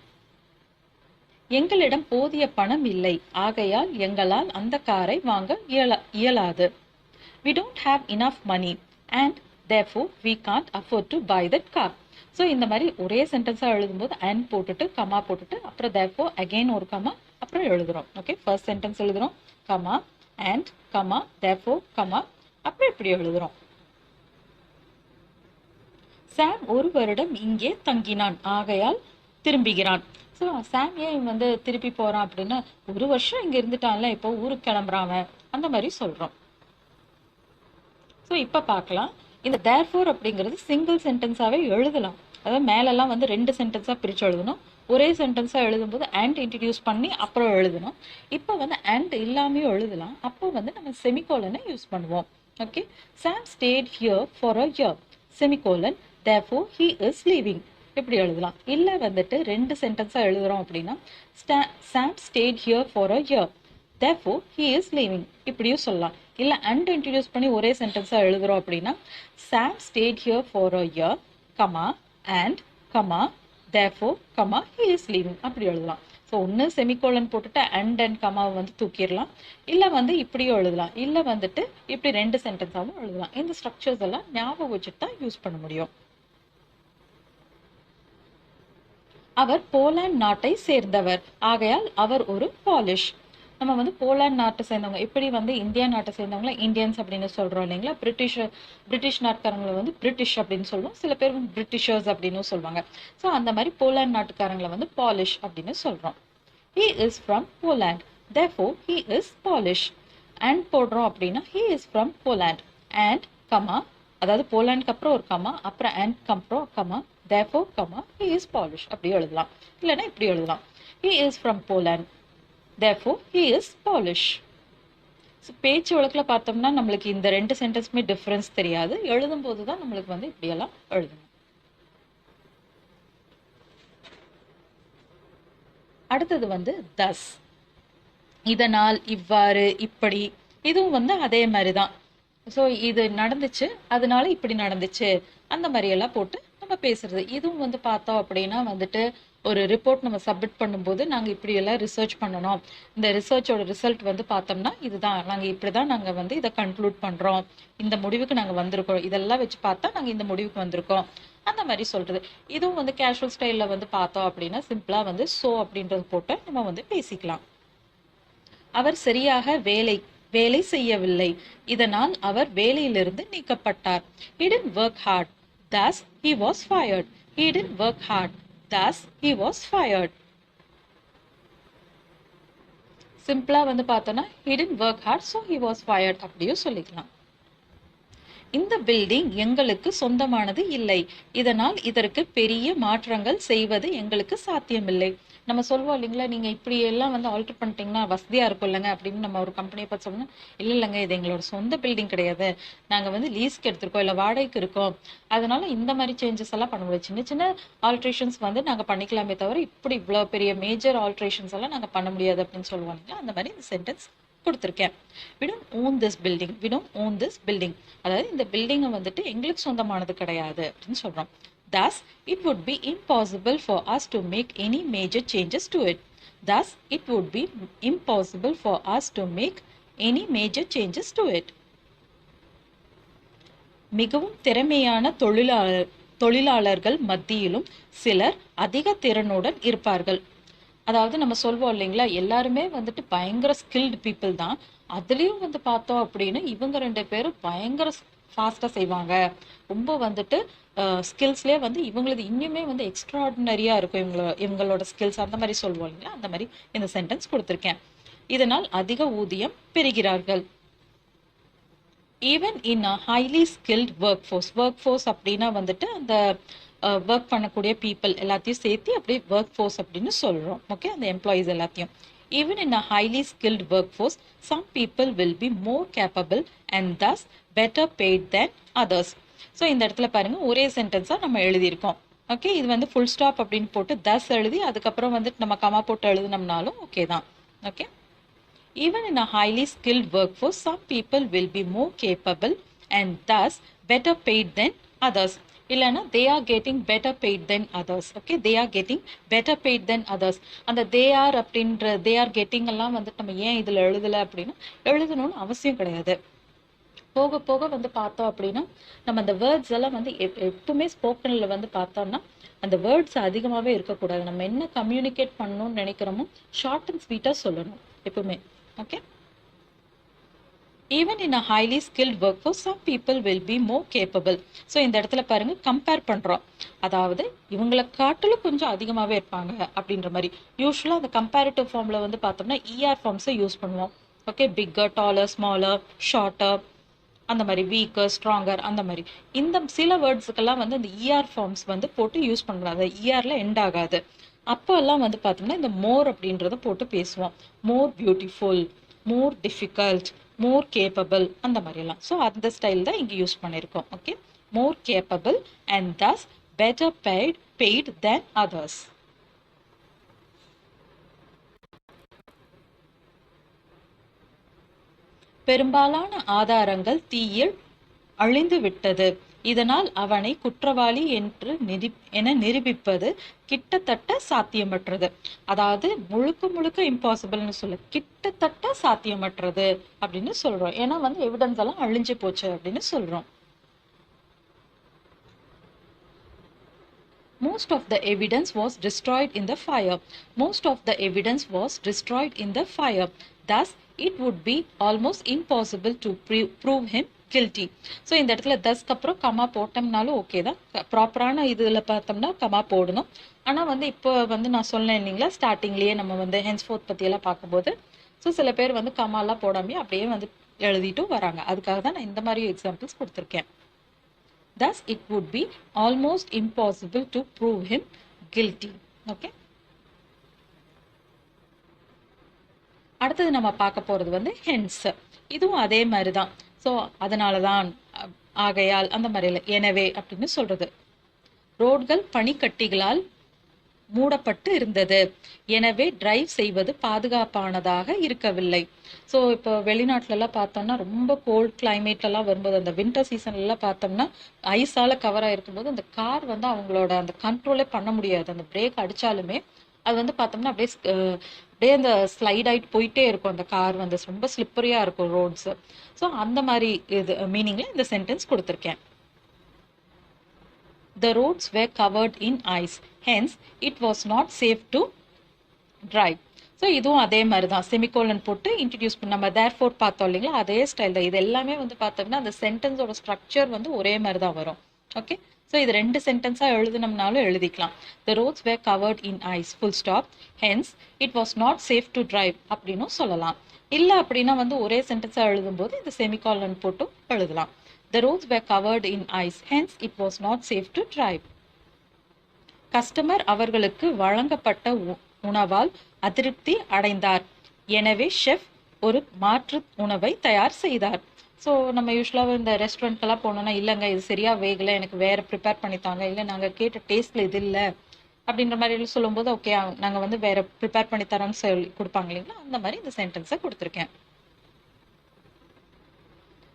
Speaker 1: எங்களிடம் போதிய பணம் இல்லை, ஆகையால் எங்களால் அந்த காரை வாங்க இயலாது. we don't have enough money and therefore we can't afford to buy that car. So இந்த மாதிரி ஒரே சென்டென்ஸாக எழுதும்போது அண்ட் போட்டுட்டு கமா போட்டுட்டு அப்புறம் therefore அகெயின் ஒரு கமா அப்புறம் எழுதுறோம். ஓகே, ஃபர்ஸ்ட் சென்டென்ஸ் எழுதுறோம், comma and comma therefore comma அப்புறம் இப்படி எழுதுறோம். சாம் 1 வருடம் இங்கே தங்கினான், ஆகையால் திரும்புகிறான். ஸோ சாம் ஏன் வந்து திருப்பி போகிறான் அப்படின்னா 1 வருஷம் இங்கே இருந்துட்டான்ல, இப்போ ஊருக்கு கிளம்புறான் அந்த மாதிரி சொல்கிறோம். ஸோ இப்போ பார்க்கலாம், இந்த தேர்ஃபோர் அப்படிங்கிறது சிங்கிள் சென்டென்ஸாகவே எழுதலாம். அதாவது மேலெல்லாம் வந்து 2 சென்டென்ஸாக பிரித்து எழுதணும், ஒரே சென்டென்ஸாக எழுதும்போது அண்ட் இன்ட்ரடியூஸ் பண்ணி அப்புறம் எழுதணும். இப்போ வந்து அண்ட் இல்லாமையும் எழுதலாம், அப்போ வந்து நம்ம செமிகோலனை யூஸ் பண்ணுவோம். Okay, Sam stayed here for a year, semicolon therefore he is leaving, இப்படி எழுதலாம். இல்லை வந்துட்டு 2 சென்டென்ஸாக எழுதுறோம் அப்படின்னா Sam stayed here for a year, therefore he is leaving, இப்படியும் சொல்லலாம். இல்லை அண்ட் இன்ட்ரடியூஸ் பண்ணி ஒரே சென்டென்ஸாக எழுதுறோம் அப்படின்னா Sam stayed here for a year, comma and comma therefore comma he is leaving, அப்படி எழுதலாம். ஸோ ஒன்று செமிகோலன் போட்டுட்டு அண்ட் கமாவை வந்து தூக்கிடலாம், இல்லை வந்து இப்படியும் எழுதலாம், இல்லை வந்துட்டு இப்படி 2 சென்டென்ஸாகவும் எழுதலாம். இந்த ஸ்ட்ரக்சர்ஸ் எல்லாம் ஞாபகம் வச்சுட்டு தான் யூஸ் பண்ண முடியும். அவர் போலாந்து நாட்டை சேர்ந்தவர், ஆகையால் அவர் ஒரு பாலிஷ். நம்ம வந்து போலாந்து நாட்டை சேர்ந்தவங்க, இப்படி வந்து இந்தியா நாட்டை சேர்ந்தவங்கள இந்தியன்ஸ் அப்படின்னு சொல்கிறோம் இல்லைங்களா. பிரிட்டிஷ் நாட்டுக்காரங்களை வந்து பிரிட்டிஷ் அப்படின்னு சொல்லுவோம், சில பேர் வந்து பிரிட்டிஷர்ஸ் அப்படின்னு சொல்லுவாங்க. ஸோ அந்த மாதிரி போலாந்து நாட்டுக்காரங்களை வந்து பாலிஷ் அப்படின்னு சொல்கிறோம். he is from Poland, therefore he is Polish. and போடுறோம் அப்படின்னா he is from Poland and comma, அதாவது போலாண்டுக்கு அப்புறம் ஒரு கமா, அப்புறம் and அப்புறம் comma, therefore comma he is Polish, அப்படி எழுதலாம். இல்லைன்னா இப்படி எழுதலாம், he is from Poland, therefore he is Polish. So பேச்சு வழக்கில் பார்த்தோம்னா நம்மளுக்கு இந்த 2 சென்டென்ஸுமே டிஃப்ரென்ஸ் தெரியாது, எழுதும்போது தான் நம்மளுக்கு வந்து இப்படியெல்லாம் எழுதணும். அடுத்தது வந்து thus, இதனால், இவ்வாறு, இப்படி, இதுவும் வந்து அதே மாதிரி தான். ஸோ இது நடந்துச்சு, அதனால இப்படி நடந்துச்சு, அந்த மாதிரியெல்லாம் போட்டு நம்ம பேசுறது. இதுவும் வந்து பார்த்தோம் அப்படின்னா வந்துட்டு ஒரு ரிப்போர்ட் நம்ம சப்மிட் பண்ணும்போது நாங்கள் இப்படியெல்லாம் ரிசர்ச் பண்ணணும், இந்த ரிசர்ச்சோட ரிசல்ட் வந்து பார்த்தோம்னா இதுதான், நாங்கள் இப்படி தான் நாங்கள் வந்து இதை கன்க்ளூட் பண்ணுறோம், இந்த முடிவுக்கு நாங்கள் வந்திருக்கோம், இதெல்லாம் வச்சு பார்த்தா நாங்கள் இந்த முடிவுக்கு வந்திருக்கோம், அந்த மாதிரி சொல்கிறது. இதுவும் வந்து கேஷுவல் ஸ்டைலில் வந்து பார்த்தோம் அப்படின்னா சிம்பிளாக வந்து ஸோ அப்படின்றது போட்டு நம்ம வந்து பேசிக்கலாம். அவர் சரியாக வேலை செய்யவில்லை, இதனால் அவர் வேலையிலிருந்து நீக்கப்பட்டார். He didn't work hard, thus he was fired. He didn't work hard, thus he was fired. சிம்பிளா வந்து பார்த்தோம்னா he didn't work hard, so he was fired அப்படியும் சொல்லிக்கலாம். இந்த பில்டிங் எங்களுக்கு சொந்தமானது இல்லை, இதனால் இதற்கு பெரிய மாற்றங்கள் செய்வது எங்களுக்கு சாத்தியமில்லை. நம்ம சொல்லுவோம் இல்லைங்களா, நீங்க இப்படி எல்லாம் வந்து ஆல்டர் பண்ணிட்டீங்கன்னா வசதியா இருக்கும் இல்லைங்க அப்படின்னு நம்ம ஒரு கம்பெனியை பார்த்து சொன்னோம்னா, இல்லைங்க இது எங்களோட சொந்த பில்டிங் கிடையாது, நாங்க வந்து லீஸ்க்கு எடுத்திருக்கோம் இல்லை வாடகைக்கு இருக்கோம், அதனால இந்த மாதிரி சேஞ்சஸ் எல்லாம் பண்ண முடியாது, சின்ன சின்ன ஆல்ட்ரேஷன்ஸ் வந்து நாங்க பண்ணிக்கலாமே தவிர இப்படி இவ்வளவு பெரிய மேஜர் ஆல்ட்ரேஷன்ஸ் எல்லாம் நாங்க பண்ண முடியாது அப்படின்னு சொல்லுவாங்க. அந்த மாதிரி இந்த சென்டென்ஸ் கொடுத்துருக்கேன். we don't own this building, we don't own this building, அதாவது இந்த பில்டிங்கை வந்துட்டு எங்களுக்கு சொந்தமானது கிடையாது அப்படின்னு சொல்றோம். thus it would be impossible for us to make any major changes to it. thus it would be impossible for us to make any major changes to it. மிகவும் திறமையான தொழிலாளர்கள் மத்தியிலும் சிலர் அதிக திறனுடன் இருப்பார்கள். அதாவது நம்ம சொல்வோம் இல்லைங்களா, எல்லாருமே வந்துட்டு பயங்கர ஸ்கில்டு பீப்புள் தான், அதுலேயும் வந்து பார்த்தோம் அப்படின்னா இவங்க 2 பேரும் பயங்கர ஃபாஸ்ட்டாக செய்வாங்க, ரொம்ப வந்துட்டு ஸ்கில்ஸ்லேயே வந்து இவங்களது இன்னுமே வந்து எக்ஸ்ட்ராடினரியாக இருக்கும் இவங்களோட ஸ்கில்ஸ், அந்த மாதிரி சொல்வோம் இல்லைங்களா, அந்த மாதிரி இந்த சென்டென்ஸ் கொடுத்துருக்கேன். இதனால் அதிக ஊதியம் பெறுகிறார்கள். Even in a highly skilled work force அப்படின்னா வந்துட்டு அந்த ஒர்க் பண்ணக்கூடிய பீப்புள் எல்லாத்தையும் சேர்த்து அப்படியே ஒர்க் ஃபோர்ஸ் அப்படின்னு சொல்கிறோம். ஓகே, அந்த எம்ப்ளாயீஸ் எல்லாத்தையும். Even in a highly skilled work force some people will be more capable and thus better paid than others. So இந்த இடத்துல பாருங்க ஒரே சென்டென்ஸாக நம்ம எழுதியிருக்கோம். ஓகே, இது வந்து ஃபுல் ஸ்டாப் அப்படின்னு போட்டு தஸ் எழுதி அதுக்கப்புறம் வந்துட்டு நம்ம கமா போட்டு எழுதினோம்னாலும் ஓகே தான். Okay, even in a highly skilled workforce some people will be more capable and thus better paid than others. இல்லைன்னா they are getting better paid than others. Okay, they are getting better paid than others. அந்த they are அப்படின்ற they are getting எல்லாம் வந்துட்டு நம்ம ஏன் இதில் எழுதலை அப்படின்னா எழுதணும்னு அவசியம் கிடையாது. போக போக வந்து பார்த்தோம் அப்படின்னா நம்ம அந்த வேர்ட்ஸ் எல்லாம் வந்து எப்பவுமே ஸ்போக்கனில் வந்து பார்த்தோம்னா அந்த வேர்ட்ஸ் அதிகமாகவே இருக்கக்கூடாது. நம்ம என்ன கம்யூனிகேட் பண்ணணும்னு நினைக்கிறோமோ ஷார்ட் அண்ட் ஸ்வீட்டாக சொல்லணும் எப்பவுமே. Okay, even in a highly skilled workforce some people will be more capable. So இந்த இடத்துல பாருங்க கம்பேர் பண்றோம், அதாவது இவங்களை காட்டிலும் கொஞ்சம் அதிகமாகவே இருப்பாங்க அப்படின்ற மாதிரி. யூஸ்வலாக அந்த கம்பேரிட்டிவ் ஃபார்ம்ல வந்து பார்த்தோம்னா இஆர் ஃபார்ம்ஸை யூஸ் பண்ணுவோம். Okay, bigger, dollar, smaller, shorter, அந்த மாதிரி வீக்கர், ஸ்ட்ராங்கர், அந்த மாதிரி. இந்த சில வேர்ட்ஸுக்கெல்லாம் வந்து இந்த இஆர் ஃபார்ம்ஸ் வந்து போட்டு யூஸ் பண்ணக்கூடாது, இஆர்ல எண்ட் ஆகாது. அப்போ எல்லாம் வந்து பார்த்தோம்னா இந்த மோர் அப்படின்றத போட்டு பேசுவோம். More beautiful, more difficult, more capable, அந்த மாதிரிலாம். ஸோ அந்த ஸ்டைல் தான் இங்கே யூஸ் பண்ணியிருக்கோம். Okay, more capable and thus better paid than others. பெரும்பாலான ஆதாரங்கள் தீயில் அழிந்து விட்டது, இதனால் அவனை குற்றவாளி என நிரூபிப்பது கிட்டத்தட்ட சாத்தியமற்றது. அதாவது முழுக்க இம்பாசிபிள்னு சொல்ல கிட்டத்தட்ட சாத்தியமற்றது அப்படின்னு சொல்றோம். ஏன்னா வந்து எவிடன்ஸ் எல்லாம் அழிஞ்சு போச்சு அப்படின்னு சொல்றோம். Most of the evidence was destroyed in the fire. Most of the evidence was destroyed in the fire. Thus, it would be almost impossible to prove him guilty. So இந்த இடத்துல தஸ்க்கு அப்புறம் கமா போட்டோம்னாலும் ஓகே தான். ப்ராப்பரான இதில் பார்த்தோம்னா comma போடணும். ஆனால் வந்து இப்போ வந்து நான் சொன்னேன் இல்லைங்களா, ஸ்டார்டிங்லேயே நம்ம வந்து ஹென்ஸ்ஃபோர்த் பற்றியெல்லாம் பார்க்கும்போது ஸோ சில பேர் வந்து கமாலாம் போடாமே அப்படியே வந்து எழுதிட்டும் வராங்க. அதுக்காக தான் நான் இந்த மாதிரி எக்ஸாம்பிள்ஸ் கொடுத்துருக்கேன். Thus, it would be almost impossible to prove him guilty. Okay. அடுத்தது நம்ம பார்க்க போறது வந்து hence. இதுவும் அதே மாதிரி தான். ஸோ அதனால தான், ஆகையால், அந்த மாதிரி எனவே அப்படின்னு சொல்றது. ரோட்கள் பனிக்கட்டிகளால் மூடப்பட்டு இருந்தது, எனவே டிரைவ் செய்வது பாதுகாப்பானதாக இருக்கவில்லை. ஸோ இப்போ வெளிநாட்டிலலாம் பார்த்தோம்னா ரொம்ப கோல்ட் கிளைமேட்லாம் வரும்போது அந்த வின்டர் சீசன்லாம் பார்த்தோம்னா ஐஸால் கவர் ஆகிருக்கும்போது அந்த கார் வந்து அவங்களோட அந்த கண்ட்ரோலே பண்ண முடியாது. அந்த பிரேக் அடித்தாலுமே அது வந்து பார்த்தோம்னா அப்படியே அந்த ஸ்லைட் ஆகிட்டு போயிட்டே இருக்கும். அந்த கார் வந்து ரொம்ப ஸ்லிப்பரியாக இருக்கும் ரோட்ஸு. ஸோ அந்த மாதிரி இது மீனிங்கில் இந்த சென்டென்ஸ் கொடுத்துருக்கேன். The roads were covered in ice, hence it was not safe to drive. So இதுவும் அதே மாதிரி தான் செமிகோலன் போட்டு இன்ட்ரடியூஸ் பண்ண நம்ம தேர்ஃபோர் பார்த்தோம் இல்லைங்களா, அதே ஸ்டைல் தான். இது எல்லாமே வந்து பார்த்தோம்னா அந்த சென்டென்ஸோட ஸ்ட்ரக்சர் வந்து ஒரே மாதிரி தான் வரும். ஓகே, ஸோ இது 2 சென்டென்ஸாக எழுதுனோம்னாலும் எழுதிக்கலாம். The roads were covered in ice full stop, hence it was not safe to drive அப்படின்னும் சொல்லலாம். இல்லை அப்படின்னா வந்து ஒரே சென்டென்ஸாக எழுதும்போது இந்த செமிகாலன் போட்டும் எழுதலாம். The roads were covered in ice, hence it was not safe to drive. Customer அவர்களுக்கு வழங்கப்பட்ட உணவால் அதிருப்தி அடைந்தார். எனவே ஷெஃப் ஒரு மாற்று உணவை தயார் செய்தார். ஸோ நம்ம யூஸ்வலாக இந்த ரெஸ்டாரண்ட்க்கெல்லாம் போனோம்னா, இல்லைங்க இது சரியா வேகலை, எனக்கு வேற ப்ரிப்பேர் பண்ணித்தாங்க, இல்லை நாங்கள் கேட்ட டேஸ்ட்ல இது இல்லை அப்படின்ற மாதிரி சொல்லும்போது ஓகே நாங்கள் வந்து வேற ப்ரிப்பேர் பண்ணி தரோம்னு சொல்லி கொடுப்பாங்க இல்லைங்களா, அந்த மாதிரி இந்த சென்டென்ஸை கொடுத்துருக்கேன்.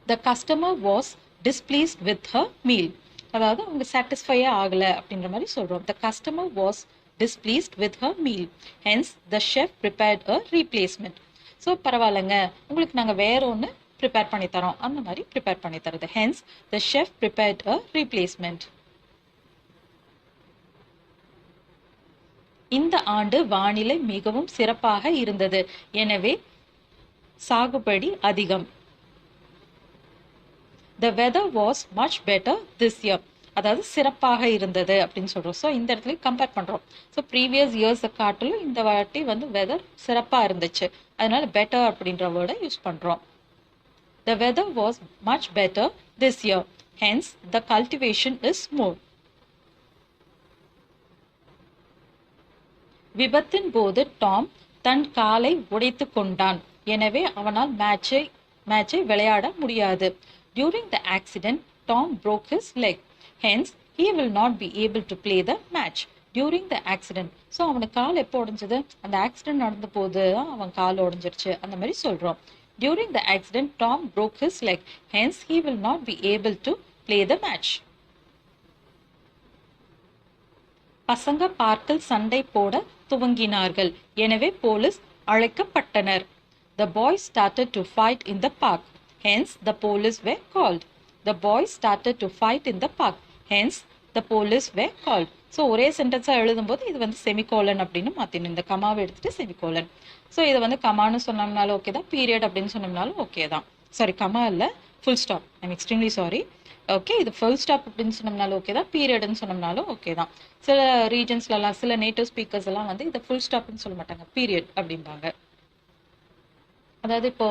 Speaker 1: The customer was displeased with her meal. அதாவது அவங்க சாட்டிஸ்ஃபையே ஆகலை அப்படின்ற மாதிரி சொல்கிறோம். The customer was displeased with her meal. Hence, the chef prepared a replacement. So பரவாயில்லைங்க, உங்களுக்கு நாங்கள் வேற ஒன்று ப்ரிப்பேர் பண்ணி தரோம், அந்த மாதிரி ப்ரிப்பேர் பண்ணி தருது. Hence, the chef prepared a replacement. இந்த ஆண்டு வானிலை மிகவும் சிறப்பாக இருந்தது, எனவே சாகுபடி அதிகம். The weather was much better this year. அதாவது சிறப்பாக இருந்தது அப்படின்னு சொல்கிறோம். ஸோ இந்த இடத்துல கம்பேர் பண்ணுறோம். ஸோ ப்ரீவியஸ் இயர்ஸை காட்டிலும் இந்த வாட்டி வந்து வெதர் சிறப்பாக இருந்துச்சு, அதனால பெட்டர் அப்படின்ற வேர்டை யூஸ் பண்ணுறோம். The weather was much better this year, hence the cultivation is more. விபத்தின் போது டாம் தன் காலை உடைத்து கொண்டான், எனவே அவனால் மேட்சை விளையாட முடியாது. During the accident Tom broke his leg. Hence, he will not be able to play the match during the accident. So அவனுக்கு கால் எப்போ உடஞ்சது, அந்த ஆக்சிடென்ட் நடந்த போது தான் அவன் கால் உடஞ்சிருச்சு, அந்த மாதிரி சொல்கிறோம். During the accident, Tom broke his leg. Hence, he will not be able to play the match. பசங்க பார்க்கில் சண்டை போட துவங்கினார்கள், எனவே police அழைக்கப்பட்டனர். The boys started to fight in the park. Hence, the police were called. The boys started to fight in the park. Hence, the police were called. So ஒரே சென்டென்ஸாக எழுதும்போது இது வந்து semicolon அப்படின்னு மாற்றினு இந்த கமாவை எடுத்துட்டு செமிகோலன். ஸோ இதை வந்து கமான்னு சொன்னோம்னாலும் okay தான், பீரியட் அப்படின்னு சொன்னோம்னாலும் ஓகே தான். சாரி, கமா இல்லை, full stop. I'm extremely sorry. Okay, இது ஃபுல் ஸ்டாப் அப்படின்னு சொன்னோம்னாலும் ஓகே தான், பீரியட்னு சொன்னோம்னாலும் ஓகே தான். சில ரீஜன்ஸ்லலாம் சில நேட்டிவ் ஸ்பீக்கர்ஸ் எல்லாம் வந்து இதை ஃபுல் ஸ்டாப்னு சொல்ல மாட்டாங்க, பீரியட் அப்படிம்பாங்க. அதாவது இப்போ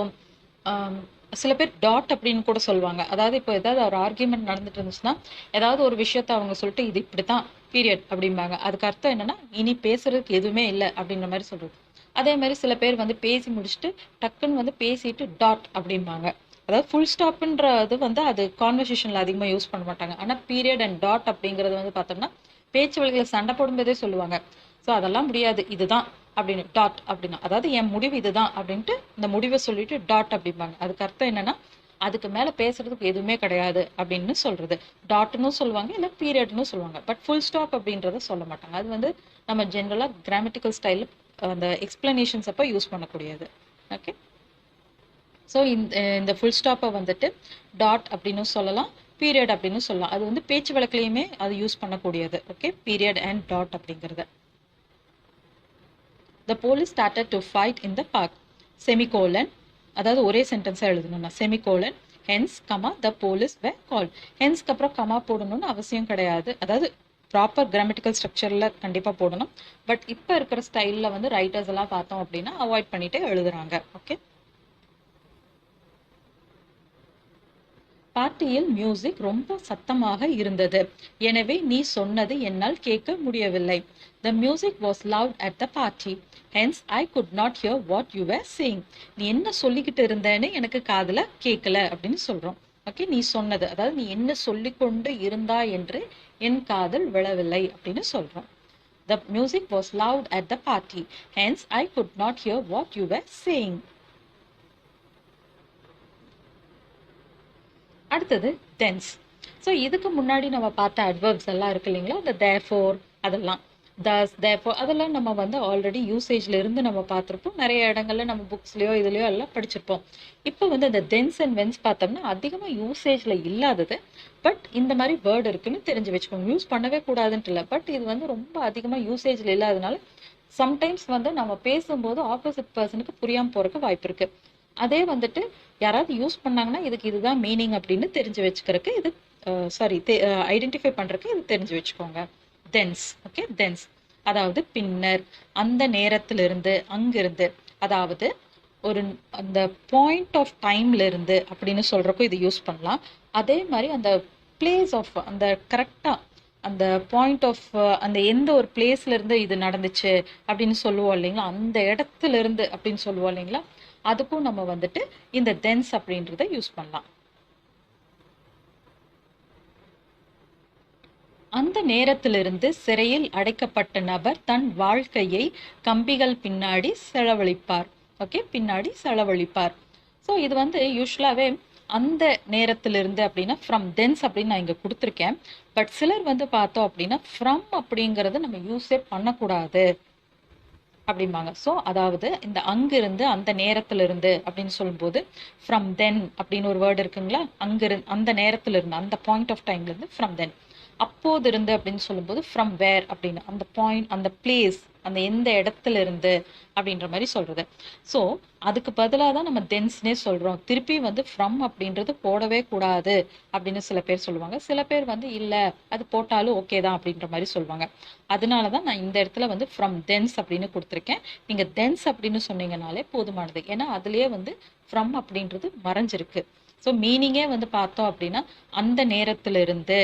Speaker 1: சில பேர் டாட் அப்படின்னு கூட சொல்லுவாங்க. அதாவது இப்போ ஏதாவது ஒரு ஆர்கியூமெண்ட் நடந்துட்டு இருந்துச்சுன்னா ஏதாவது ஒரு விஷயத்த அவங்க சொல்லிட்டு இது இப்படி தான் பீரியட் அப்படிம்பாங்க. அதுக்கு அர்த்தம் என்னன்னா இனி பேசுறதுக்கு எதுவுமே இல்லை அப்படின்ற மாதிரி சொல்றது. அதே மாதிரி சில பேர் வந்து பேசி முடிச்சுட்டு டக்குன்னு வந்து பேசிட்டு டாட் அப்படிம்பாங்க. அதாவது ஃபுல் ஸ்டாப்ன்றது வந்து அது கான்வர்சேஷன்ல அதிகமாக யூஸ் பண்ண மாட்டாங்க. ஆனால் பீரியட் அண்ட் டாட் அப்படிங்கிறது வந்து பார்த்தோம்னா பேச்சு வழிகளை சண்டை போடும்போதே சொல்லுவாங்க. ஸோ அதெல்லாம் முடியாது, இதுதான் அப்படின்னு டாட் அப்படின்னா, அதாவது என் முடிவு இதுதான் அப்படின்ட்டு இந்த முடிவை சொல்லிட்டு டாட் அப்படிம்பாங்க. அதுக்கு அர்த்தம் என்னன்னா அதுக்கு மேலே பேசுறதுக்கு எதுவுமே கிடையாது அப்படின்னு சொல்றது. டாட்னு சொல்லுவாங்க, இல்லை பீரியட்னு சொல்லுவாங்க. பட் ஃபுல் ஸ்டாப் அப்படின்றத சொல்ல மாட்டாங்க. அது வந்து நம்ம ஜென்ரலாக கிராமட்டிக்கல் ஸ்டைல் அந்த எக்ஸ்பிளனேஷன்ஸ் அப்போ யூஸ் பண்ணக்கூடியது. ஓகே, ஸோ இந்த ஃபுல் ஸ்டாப்பை வந்துட்டு டாட் அப்படின்னு சொல்லலாம், பீரியட் அப்படின்னு சொல்லலாம். அது வந்து பேச்சு வழக்கிலையுமே அது யூஸ் பண்ணக்கூடியது. ஓகே, பீரியட் அண்ட் டாட் அப்படிங்கிறது. The police started to fight in the park. Semicolon, அதாவது ஒரே சென்டென்ஸாக எழுதணும்னா semicolon, hence comma the police were called. ஹென்ஸ்க்கு அப்புறம் கமா போடணும்னு அவசியம் கிடையாது. அதாவது ப்ராப்பர் கிராமட்டிக்கல் ஸ்ட்ரக்சரில் கண்டிப்பாக போடணும். பட் இப்போ இருக்கிற ஸ்டைலில் வந்து ரைட்டர்ஸ் எல்லாம் பார்த்தோம் அப்படின்னா அவாய்ட் பண்ணிட்டு எழுதுறாங்க. ஓகே, பார்ட்டியில் மியூசிக் ரொம்ப சத்தமாக இருந்தது, எனவே நீ சொன்னது என்னால் கேட்க முடியவில்லை. The music was loud at the party. Hence, I could not hear what you were saying. நீ என்ன சொல்லிக்கிட்டு இருந்தேன்னு எனக்கு காதுல கேட்கல அப்படின்னு சொல்றோம். ஓகே, நீ சொன்னது, அதாவது நீ என்ன சொல்லிக்கொண்டு இருந்தா என்று என் காதல் விழவில்லை அப்படின்னு சொல்றோம். The music was loud at the party. Hence, I could not hear what you were saying. அடுத்தது thence. ஸோ இதுக்கு முன்னாடி நம்ம பார்த்த அட்வர்ப்ஸ் எல்லாம் இருக்கு இல்லைங்களா, இந்த therefore அதெல்லாம், thus, therefore அதெல்லாம் நம்ம வந்து ஆல்ரெடி யூசேஜ்ல இருந்து நம்ம பார்த்துருப்போம். நிறைய இடங்கள்ல நம்ம புக்ஸ்லயோ இதுலயோ எல்லாம் படிச்சிருப்போம். இப்போ வந்து இந்த thence and whence பார்த்தோம்னா அதிகமாக யூசேஜ்ல இல்லாதது, பட் இந்த மாதிரி வேர்டு இருக்குன்னு தெரிஞ்சு வச்சுக்கோங்க. யூஸ் பண்ணவே கூடாதுன்ட்டு இல்லை, பட் இது வந்து ரொம்ப அதிகமாக யூசேஜ்ல இல்லாதனால சம்டைம்ஸ் வந்து நம்ம பேசும்போது ஆப்போசிட் பர்சனுக்கு புரியாம போறதுக்கு வாய்ப்பு இருக்கு. அதே வந்துட்டு யாராவது யூஸ் பண்ணாங்கன்னா இதுக்கு இதுதான் மீனிங் அப்படின்னு தெரிஞ்சு வச்சுக்கிறதுக்கு இது ஐடென்டிஃபை பண்றதுக்கு இது தெரிஞ்சு வச்சுக்கோங்க. தென்ஸ். ஓகே, தென்ஸ் அதாவது பின்னர், அந்த நேரத்திலிருந்து, அங்கிருந்து, அதாவது ஒரு அந்த பாயிண்ட் ஆஃப் டைம்ல இருந்து அப்படின்னு சொல்றப்போ இது யூஸ் பண்ணலாம். அதே மாதிரி அந்த பிளேஸ் ஆஃப் அந்த கரெக்டா அந்த பாயிண்ட் ஆஃப் அந்த எந்த ஒரு பிளேஸ்ல இருந்து இது நடந்துச்சு அப்படின்னு சொல்லுவோம் இல்லைங்களா, அந்த இடத்துல இருந்து அப்படின்னு சொல்லுவோம் இல்லைங்களா, அதுக்கும் நம்ம வந்துட்டு இந்த தென்ஸ் அப்படின்றத யூஸ் பண்ணலாம். அந்த நேரத்திலிருந்து சிறையில் அடைக்கப்பட்ட நபர் தன் வாழ்க்கையை கம்பிகள் பின்னாடி செலவழிப்பார். ஓகே, பின்னாடி செலவழிப்பார். ஸோ இது வந்து யூஸ்வலாகவே அந்த நேரத்திலிருந்து அப்படின்னா ஃப்ரம் தென்ஸ் அப்படின்னு நான் இங்கே கொடுத்துருக்கேன். பட் சிலர் வந்து பார்த்தோம் அப்படின்னா ஃப்ரம் அப்படிங்கிறத நம்ம யூஸே பண்ணக்கூடாது அப்படிம்பாங்க. ஸோ அதாவது இந்த அங்கிருந்து, அந்த நேரத்திலிருந்து அப்படின்னு சொல்லும்போது ஃப்ரம் தென் அப்படின்னு ஒரு வேர்டு இருக்குங்களா, அங்கிருந்து, அந்த நேரத்திலிருந்து, அந்த பாயிண்ட் ஆஃப் டைம்லேருந்து ஃப்ரம் தென். அப்போது இருந்து அப்படின்னு சொல்லும்போது ஃப்ரம் வேர் அப்படின்னு, அந்த பாயிண்ட், அந்த பிளேஸ், அந்த எந்த இடத்துல இருந்து அப்படின்ற மாதிரி சொல்றது. ஸோ அதுக்கு பதிலாக தான் நம்ம தென்ஸ்னே சொல்றோம். திருப்பி வந்து ஃப்ரம் அப்படின்றது போடவே கூடாது அப்படின்னு சில பேர் சொல்லுவாங்க. சில பேர் வந்து இல்லை அது போட்டாலும் ஓகே தான் அப்படின்ற மாதிரி சொல்லுவாங்க. அதனால தான் நான் இந்த இடத்துல வந்து ஃப்ரம் தென்ஸ் அப்படின்னு கொடுத்துருக்கேன். நீங்கள் தென்ஸ் அப்படின்னு சொன்னீங்கனாலே போதுமானது. ஏன்னா அதுலேயே வந்து ஃப்ரம் அப்படின்றது மறைஞ்சிருக்கு. ஸோ மீனிங்கே வந்து பார்த்தோம் அப்படின்னா அந்த நேரத்திலிருந்து,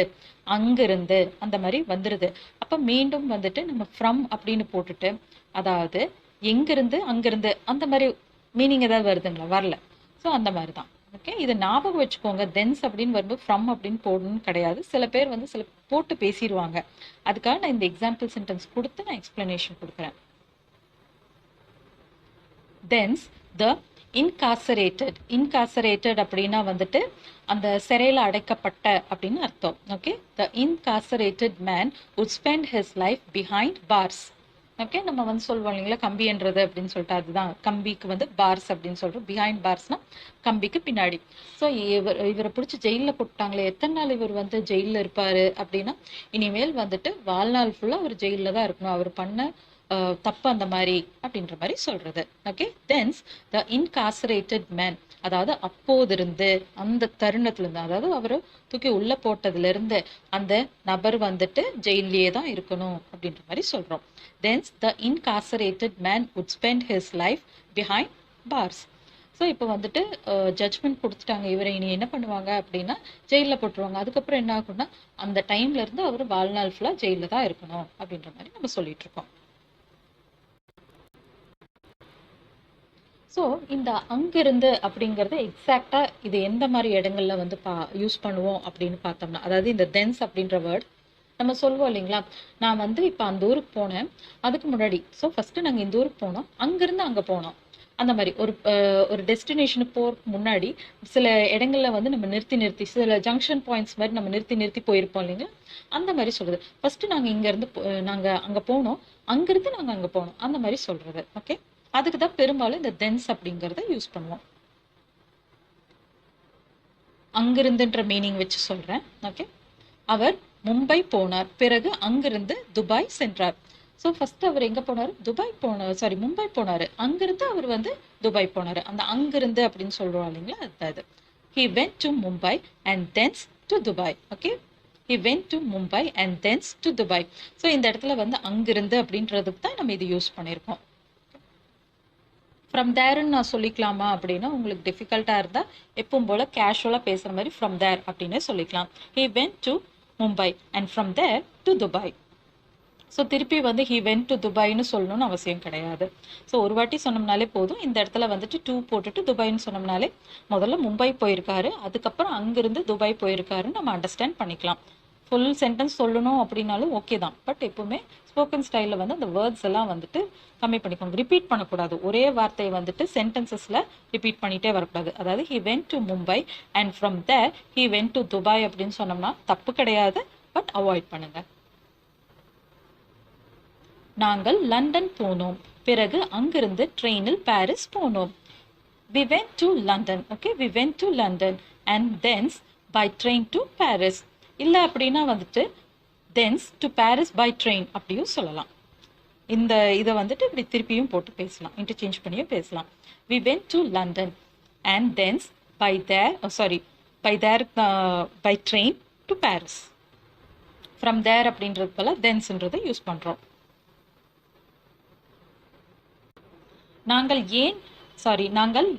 Speaker 1: அங்கிருந்து, அந்த மாதிரி வந்துடுது. அப்போ மீண்டும் வந்துட்டு நம்ம ஃப்ரம் அப்படின்னு போட்டுட்டு, அதாவது எங்கிருந்து, அங்கிருந்து, அந்த மாதிரி மீனிங் ஏதாவது வருதுங்களா? வரல. ஸோ அந்த மாதிரி தான். ஓகே, இது ஞாபகம் வச்சுக்கோங்க. தென்ஸ் அப்படின்னு வரும்போது ஃப்ரம் அப்படின்னு போடணும்னு கிடையாது. சில பேர் வந்து சில போட்டு பேசிடுவாங்க. அதுக்காக நான் இந்த எக்ஸாம்பிள் சென்டென்ஸ் கொடுத்து நான் எக்ஸ்பிளனேஷன் கொடுக்குறேன். தென்ஸ் த இன்கார்சரேட்டட் அப்படின்னா வந்துட்டு அந்த சிறையில் அடைக்கப்பட்ட அப்படின்னு அர்த்தம். Okay, the incarcerated man would spend his life behind bars. Okay, நம்ம வந்து சொல்லுவோம் இல்லைங்களா கம்பின்றது அப்படின்னு சொல்லிட்டு, அதுதான் கம்பிக்கு வந்து பார்ஸ் அப்படின்னு சொல்றோம். பிஹைண்ட் பார்ஸ்னா கம்பிக்கு பின்னாடி. ஸோ இவரை பிடிச்சி ஜெயிலில் போட்டாங்களே, எத்தனை நாள் இவர் வந்து ஜெயிலில் இருப்பாரு அப்படின்னா, இனிமேல் வந்துட்டு வாழ்நாள் ஃபுல்லாக அவர் ஜெயிலில் தான் இருக்கணும், அவர் பண்ண தப்பு அந்த மாதிரி அப்படின்ற மாதிரி சொல்றது. ஓகே, தென்ஸ் த இன்கார்சரேட்டட் மேன், அதாவது அப்போதிருந்து, அந்த தருணத்துல இருந்து, அதாவது அவர் தூக்கி உள்ள போட்டதுல இருந்து அந்த நபர் வந்துட்டு ஜெயிலே தான் இருக்கணும் அப்படின்ற மாதிரி சொல்றோம். Thence the incarcerated man would spend his life behind bars. So இப்போ வந்துட்டு ஜட்ஜ்மெண்ட் கொடுத்துட்டாங்க, இவரை இனி என்ன பண்ணுவாங்க அப்படின்னா ஜெயிலில் போட்டுருவாங்க. அதுக்கப்புறம் என்ன ஆகும்னா அந்த டைம்ல இருந்து அவர் வாழ்நாள் ஃபுல்லாக ஜெயிலில் தான் இருக்கணும் அப்படின்ற மாதிரி நம்ம சொல்லிட்டு இருக்கோம். ஸோ இந்த அங்கிருந்து அப்படிங்கிறது எக்ஸாக்டா இது எந்த மாதிரி இடங்கள்ல வந்து யூஸ் பண்ணுவோம் அப்படின்னு பார்த்தோம்னா, அதாவது இந்த தென்ஸ் அப்படின்ற வேர்ட் நம்ம சொல்லுவோம் இல்லைங்களா, நான் வந்து இப்போ அந்த ஊருக்கு போனேன், அதுக்கு முன்னாடி, ஸோ ஃபர்ஸ்ட் நாங்கள் இந்த ஊருக்கு போனோம், அங்கிருந்து அங்கே போனோம், அந்த மாதிரி ஒரு டெஸ்டினேஷனுக்கு போகிறதுக்கு முன்னாடி சில இடங்கள்ல வந்து நம்ம நிறுத்தி சில ஜங்ஷன் பாயிண்ட்ஸ் மாதிரி நம்ம நிறுத்தி போயிருப்போம் இல்லைங்களா, அந்த மாதிரி சொல்றது. ஃபர்ஸ்ட் நாங்கள் இங்கேருந்து நாங்கள் அங்கே போனோம், அங்கிருந்து நாங்கள் அங்கே போனோம், அந்த மாதிரி சொல்றது. ஓகே, அதுக்கு தான் பெரும்பாலும் இந்த தென்ஸ் அப்படிங்கிறத யூஸ் பண்ணுவோம். அங்கிருந்துன்ற மீனிங் வச்சு சொல்றேன். ஓகே, அவர் மும்பை போனார், பிறகு அங்கிருந்து துபாய் சென்றார். ஸோ ஃபர்ஸ்ட் அவர் எங்க போனார்? மும்பை போனாரு, அங்கிருந்து அவர் வந்து துபாய் போனாரு. அந்த அங்கிருந்து அப்படின்னு சொல்றோம் இல்லைங்களா, அது he went to Mumbai and thence to Dubai. Okay, he went to Mumbai and thence to Dubai. So இந்த இடத்துல வந்து அங்கிருந்து அப்படின்றதுக்கு தான் நம்ம இது யூஸ் பண்ணியிருக்கோம். ஃப்ரம் தேர்ன்னு நான் சொல்லிக்கலாமா அப்படின்னா உங்களுக்கு டிஃபிகல்ட்டாக இருந்தால் எப்பவும் போல் கேஷுவலாக பேசுகிற மாதிரி ஃப்ரம் தேர் அப்படின்னு சொல்லிக்கலாம். He went to Mumbai and from there to Dubai. So திருப்பி வந்து ஹி வென்ட் டு துபாய்னு சொல்லணும்னு அவசியம் கிடையாது. ஸோ ஒரு வாட்டி சொன்னோம்னாலே போதும். இந்த இடத்துல வந்துட்டு டூ போட்டுட்டு துபாய்னு சொன்னோம்னாலே முதல்ல மும்பை போயிருக்காரு, அதுக்கப்புறம் அங்கிருந்து துபாய் போயிருக்காருன்னு நம்ம அண்டர்ஸ்டாண்ட் பண்ணிக்கலாம். ஃபுல் சென்டென்ஸ் சொல்லணும் அப்படின்னாலும் ஓகே தான். பட் எப்பவுமே ஸ்போக்கன் ஸ்டைலில் வந்து அந்த வேர்ட்ஸ் எல்லாம் வந்துட்டு கம்மி பண்ணிக்கோங்க. ரிப்பீட் பண்ணக்கூடாது. ஒரே வார்த்தையை வந்துட்டு சென்டென்சஸில் ரிப்பீட் பண்ணிகிட்டே வரக்கூடாது. அதாவது he went to Mumbai and from there he went to Dubai அப்படின்னு சொன்னோம்னா தப்பு கிடையாது, பட் அவாய்ட் பண்ணுங்க. நாங்கள் லண்டன் போனோம், பிறகு அங்கிருந்து ட்ரெயினில் பாரிஸ் போனோம். We went to London. Okay, we went to London and thence by train to Paris. இல்லை அப்படின்னா வந்துட்டு thence to Paris by train அப்படியும் சொல்லலாம். இந்த இதை வந்துட்டு இப்படி திருப்பியும் போட்டு பேசலாம், இன்டர்சேஞ்ச் பண்ணியும் பேசலாம். We went to London and thence by there by there by train to Paris. From there அப்படின்றது போல thenceன்றதை யூஸ் பண்றோம். நாங்கள்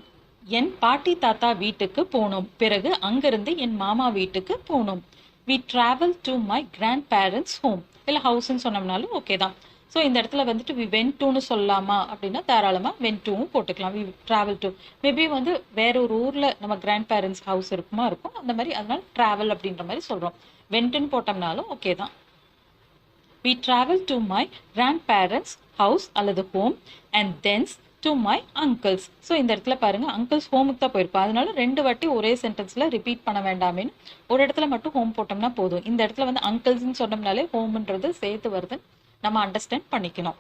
Speaker 1: என் பாட்டி தாத்தா வீட்டுக்கு போனோம், பிறகு அங்கிருந்து என் மாமா வீட்டுக்கு போனோம். We traveled to my grandparents home. இல்லை ஹவுஸ்ன்னு சொன்னோம்னாலும் ஓகே தான். ஸோ இந்த இடத்துல வந்துட்டு we went toன்னு சொல்லலாமா அப்படின்னா தாராளமாக went toவும் போட்டுக்கலாம். we travel to மேபி வந்து வேற ஒரு ஊரில் நம்ம கிராண்ட் பேரண்ட்ஸ் ஹவுஸ் இருக்கும் அந்த மாதிரி, அதனால ட்ராவல் அப்படின்ற மாதிரி சொல்கிறோம். வென்ட்டுன்னு போட்டோம்னாலும் ஓகே தான். We traveled to my grandparents house அல்லது home and thence to my uncles. So இந்த இடத்துல பாருங்க uncles ஹோமுக்கு தான் போயிருப்போம், அதனால 2 வாட்டி ஒரே சென்டென்ஸ்ல ரிப்பீட் பண்ண வேண்டாமேன்னு ஒரு இடத்துல மட்டும் ஹோம் போட்டோம்னா போதும். இந்த இடத்துல வந்து அங்கிள்ஸ்ன்னு சொன்னோம்னாலே ஹோம்ன்றது சேர்த்து வருதுன்னு நம்ம அண்டர்ஸ்டாண்ட் பண்ணிக்கணும்.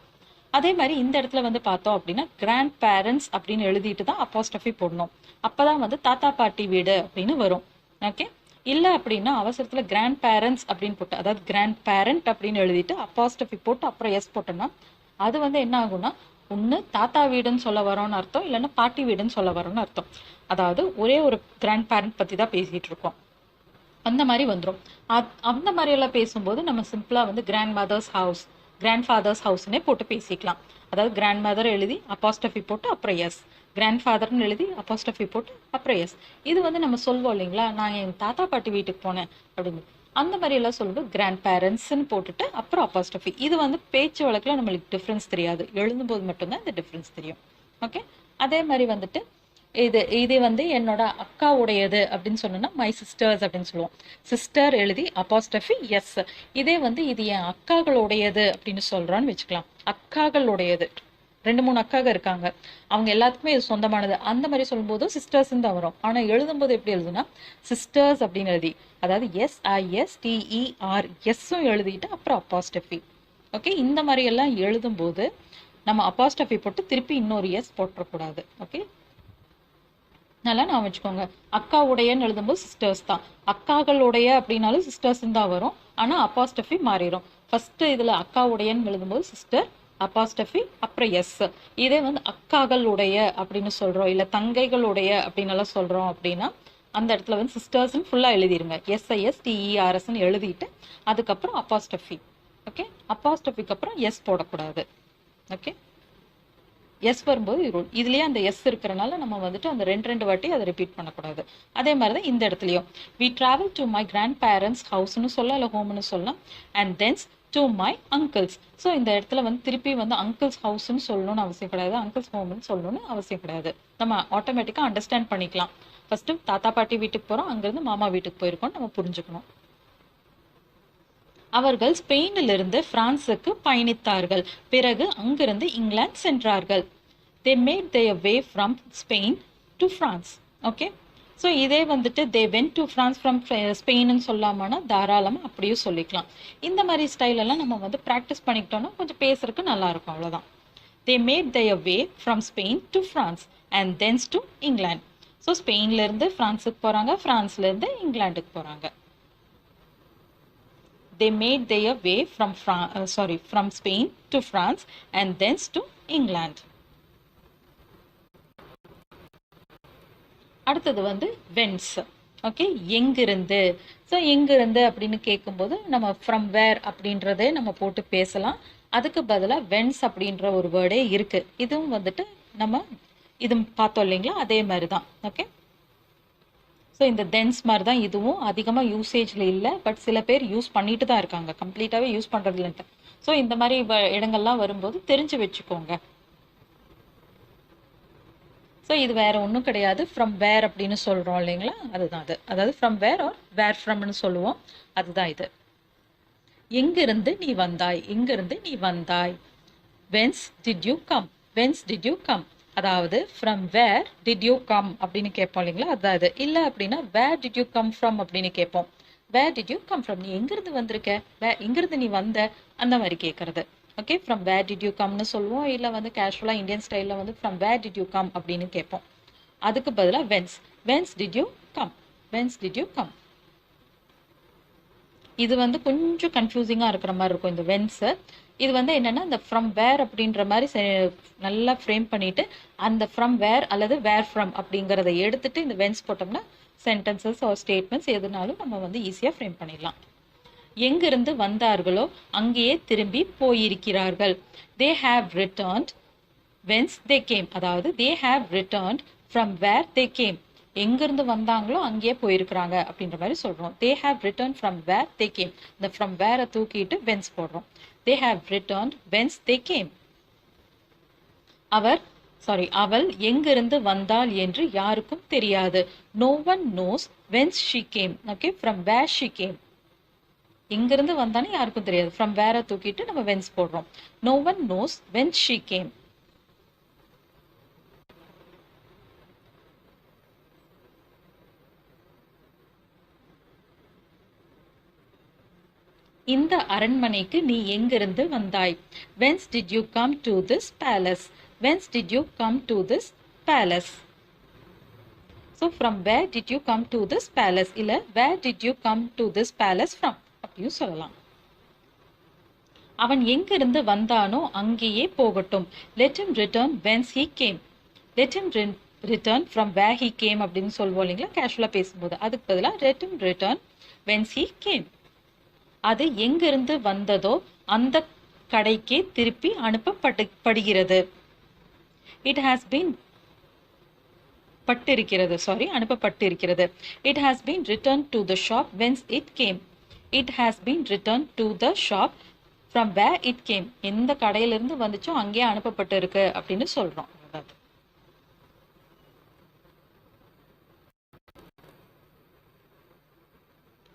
Speaker 1: அதே மாதிரி இந்த இடத்துல வந்து பார்த்தோம் அப்படின்னா கிராண்ட் பேரண்ட்ஸ் அப்படின்னு எழுதிட்டு தான் அப்போஸ்ட்ரஃபி போடணும். அப்பதான் வந்து தாத்தா பாட்டி வீடு அப்படின்னு வரும். ஓகே, இல்லை அப்படின்னா அவசரத்தில் கிராண்ட் பேரண்ட்ஸ் அப்படின்னு போட்டு, அதாவது கிராண்ட் பேரண்ட் அப்படின்னு எழுதிட்டு அப்போஸ்ட்ரஃபி போட்டு அப்புறம் எஸ் போட்டோம்னா அது வந்து என்ன ஆகும்னா ஒன்று தாத்தா வீடுன்னு சொல்ல வரோன்னு அர்த்தம், இல்லைன்னா பாட்டி வீடுன்னு சொல்ல வரோன்னு அர்த்தம். அதாவது ஒரே ஒரு கிராண்ட் பேரண்ட் பற்றி தான் பேசிகிட்டு இருக்கோம், அந்த மாதிரி வந்துடும். அந்த மாதிரியெல்லாம் பேசும்போது நம்ம சிம்பிளாக வந்து grandmother's house, grandfather's ஹவுஸ்னே போட்டு பேசிக்கலாம். அதாவது கிராண்ட் மதர் எழுதி அப்போஸ்ட்ரஃபி போட்டு அப்புறம் எஸ், கிராண்ட் ஃபாதர்னு எழுதி அப்போஸ்ட்ரஃபி போட்டு அப்புறம் எஸ். இது வந்து நம்ம சொல்வோம் இல்லைங்களா, நான் என் தாத்தா பாட்டி வீட்டுக்கு போனேன் அப்படின்னு, அந்த மாதிரி எல்லாம் சொல்லும்போது கிராண்ட் பேரண்ட்ஸ்ன்னு போட்டுட்டு அப்புறம் அப்போஸ்ட்ரஃபி. இது வந்து பேச்சு வழக்கில் நம்மளுக்கு டிஃப்ரென்ஸ் தெரியாது, எழுதும்போது மட்டும்தான் இந்த டிஃப்ரென்ஸ் தெரியும். ஓகே, அதே மாதிரி வந்துட்டு இது வந்து என்னோட அக்காவுடையது அப்படின்னு சொன்னோன்னா மை சிஸ்டர்ஸ் அப்படின்னு சொல்லுவோம். சிஸ்டர் எழுதி அப்போஸ்ட்ரஃபி எஸ். இதே வந்து இது என் அக்காக்களுடையது அப்படின்னு சொல்றான்னு வச்சுக்கலாம். அக்காக்களுடையது 2-3 அக்காக இருக்காங்க, அவங்க எல்லாத்துக்குமே இது சொந்தமானது, அந்த மாதிரி சொல்லும்போது சிஸ்டர்ஸ் தான் வரும். ஆனால் எழுதும்போது எப்படி எழுதுனா சிஸ்டர்ஸ் அப்படின்னு எழுதி, அதாவது SISTER எழுதிட்டு அப்புறம் அப்போஸ்ட்ரஃபி. ஓகே, இந்த மாதிரி எல்லாம் எழுதும்போது நம்ம அப்போஸ்ட்ரஃபி போட்டு திருப்பி இன்னொரு எஸ் போட்டக்கூடாது. ஓகே, நல்லா நான் வச்சுக்கோங்க. அக்காவுடையன்னு எழுதும்போது சிஸ்டர்ஸ் தான், அக்காக்களுடைய அப்படின்னாலும் சிஸ்டர்ஸ் தான் வரும், ஆனால் அப்போஸ்ட்ரஃபி மாறிடும். ஃபர்ஸ்ட் இதில் அக்காவுடையன்னு எழுதும்போது சிஸ்டர் அப்போஸ்ட்ரஃபி அப்புறம் எஸ். இதே வந்து அக்காக்களுடைய அப்படின்னு சொல்கிறோம், இல்லை தங்கைகளுடைய அப்படின்னு எல்லாம் சொல்கிறோம் அப்படின்னா அந்த இடத்துல வந்து சிஸ்டர்ஸ்ன்னு ஃபுல்லாக எழுதிருங்க, SISTERSன்னு எழுதிட்டு அதுக்கப்புறம் அப்போஸ்ட்ரஃபி. ஓகே, அப்போஸ்ட்ரஃபிக்கு அப்புறம் எஸ் போடக்கூடாது. ஓகே, எஸ் வரும்போது இதுலேயே அந்த எஸ் இருக்கிறனால நம்ம வந்துட்டு அந்த 2 வாட்டி அதை ரிப்பீட் பண்ணக்கூடாது. அதே மாதிரி தான் இந்த இடத்துலையும் we travel to my grandparents ஹவுஸ்னு சொல்லலாம், இல்லை ஹோம்னு சொல்லலாம். and thence to my uncles. So இந்த இடத்துல வந்து திருப்பி வந்து அங்கிள்ஸ் ஹவுஸ்ன்னு சொல்லணும்னு அவசியம் கிடையாது, அங்கிள்ஸ் ஹோம்னு சொல்லணும்னு அவசியம் கிடையாது. நம்ம ஆட்டோமேட்டிக்காக அண்டர்ஸ்டாண்ட் பண்ணிக்கலாம். ஃபர்ஸ்ட்டு தாத்தா பாட்டி வீட்டுக்கு போகிறோம், அங்கேருந்து மாமா வீட்டுக்கு போயிருக்கோம், நம்ம புரிஞ்சுக்கணும். அவர்கள் ஸ்பெயினிலிருந்து பிரான்சுக்கு பயணித்தார்கள், பிறகு அங்கிருந்து இங்கிலாந்து சென்றார்கள். They made their way from Spain to France. Okay, so இதே வந்துட்டு they went to France from ஸ்பெயின்னு சொல்லாமனா தாராளமாக அப்படியும் சொல்லிக்கலாம். இந்த மாதிரி ஸ்டைலெல்லாம் நம்ம வந்து ப்ராக்டிஸ் பண்ணிக்கிட்டோம்னா கொஞ்சம் பேசுறதுக்கு நல்லா இருக்கும், அவ்வளோதான். They made their way from Spain to France and thence to England. So ஸ்பெயின்லேருந்து ஃப்ரான்ஸுக்கு போகிறாங்க, ஃப்ரான்ஸ்லேருந்து இங்கிலாந்துக்கு போகிறாங்க. They made their way from Spain to France and thence to England. அடுத்தது வந்து whence. ஓகே, எங்கிருந்து. ஸோ எங்கிருந்து அப்படின்னு கேட்கும்போது நம்ம ஃப்ரம் வேர் அப்படின்றதே நம்ம போட்டு பேசலாம். அதுக்கு பதிலாக whence அப்படின்ற ஒரு வேர்டே இருக்கு. இதுவும் வந்துட்டு நம்ம இது பார்த்தோம் இல்லைங்களா, அதே மாதிரி தான். ஓகே, ஸோ இந்த தென்ஸ் மாதிரி தான் இதுவும் அதிகமாக யூசேஜில் இல்லை, பட் சில பேர் யூஸ் பண்ணிட்டு தான் இருக்காங்க, கம்ப்ளீட்டாகவே யூஸ் பண்ணுறது இல்லைன்ட்டு. ஸோ இந்த மாதிரி இடங்கள்லாம் வரும்போது தெரிஞ்சு வச்சுக்கோங்க. ஸோ இது வேற ஒன்றும் கிடையாது, ஃப்ரம் வேர் அப்படின்னு சொல்கிறோம் இல்லைங்களா, அதுதான் அது. அதாவது ஃப்ரம் வேர் ஆர் வேர் ஃப்ரம்னு சொல்லுவோம், அதுதான் இது. எங்கிருந்து நீ வந்தாய், எங்கிருந்து நீ வந்தாய். whence did you come, whence did you come. அதாவது from where did you come அப்படின்னு கேட்போம் இல்லைங்களா, அதுதான் இது. இல்லை அப்படின்னா where did you come from அப்படின்னு கேட்போம். Where did you come from, நீ எங்கிருந்து வந்திருக்க, எங்கிருந்து நீ வந்த, அந்த மாதிரி கேட்கறது. Okay, from where did you கம்னு சொல்லுவோம், இல்லை வந்து கேஷுவலாக இந்தியன் ஸ்டைலில் வந்து from where did you come அப்படின்னு கேட்போம். அதுக்கு பதிலாக whence, whence did you come, whence did you come. இது வந்து கொஞ்சம் கன்ஃபியூசிங்காக இருக்கிற மாதிரி இருக்கும் இந்த whence. இது வந்து என்னன்னா இந்த ஃப்ரம் வேர் அப்படின்ற மாதிரி நல்லா ஃப்ரேம் பண்ணிட்டு அந்த ஃப்ரம் வேர் அல்லது வேர் ஃப்ரம் அப்படிங்கிறத எடுத்துட்டு இந்த வென்ஸ் போட்டோம்னா சென்டென்சஸ் ஆர் ஸ்டேட்மெண்ட்ஸ் எதுனாலும் நம்ம வந்து ஈஸியாக ஃப்ரேம் பண்ணிடலாம். எங்கிருந்து வந்தார்களோ அங்கேயே திரும்பி போயிருக்கிறார்கள். They have returned whence they came. அதாவது they have returned from where they came. எங்கிருந்து வந்தாங்களோ அங்கேயே போயிருக்கிறாங்க அப்படின்ற மாதிரி சொல்றோம். They have returned from where they came. இந்த from where தூக்கிட்டு whence போடுறோம். They have returned whence they came. அவள் எங்கிருந்து வந்தாள் என்று யாருக்கும் தெரியாது. No one knows whence she came. Okay, from where she came. எங்கிருந்து வந்தானே யாருக்கும் தெரியாது. From where தூக்கிட்டு நம்ம whence போடுறோம். No one knows whence she came. இந்த அரண்மனைக்கு நீ எங்கிருந்து வந்தாய்? Whence did you come to this palace? Whence did you come to this palace? So from where did you come to this palace? இல்ல where did you come to this palace from? அப்படியும் சொல்லலாம். அவன் எங்கிருந்து வந்தானோ அங்கேயே போகட்டும். Let him return whence he came. Let him return from where he came அப்படின்னு சொல்வோம் இல்லைங்களா கேஷுவலா பேசும்போது. அதுக்கு பதிலா let him return whence he came. அது எங்கிருந்து வந்ததோ அந்த கடைக்கே திருப்பி அனுப்பப்படுகிறது. இட் ஹாஸ் பீன் அனுப்பப்பட்டிருக்கிறது. It has been return to the shop whence it came. It has been return to the shop from where it came. எந்த கடையிலிருந்து வந்துச்சோ அங்கேயே அனுப்பப்பட்டு இருக்கு அப்படின்னு சொல்றோம்.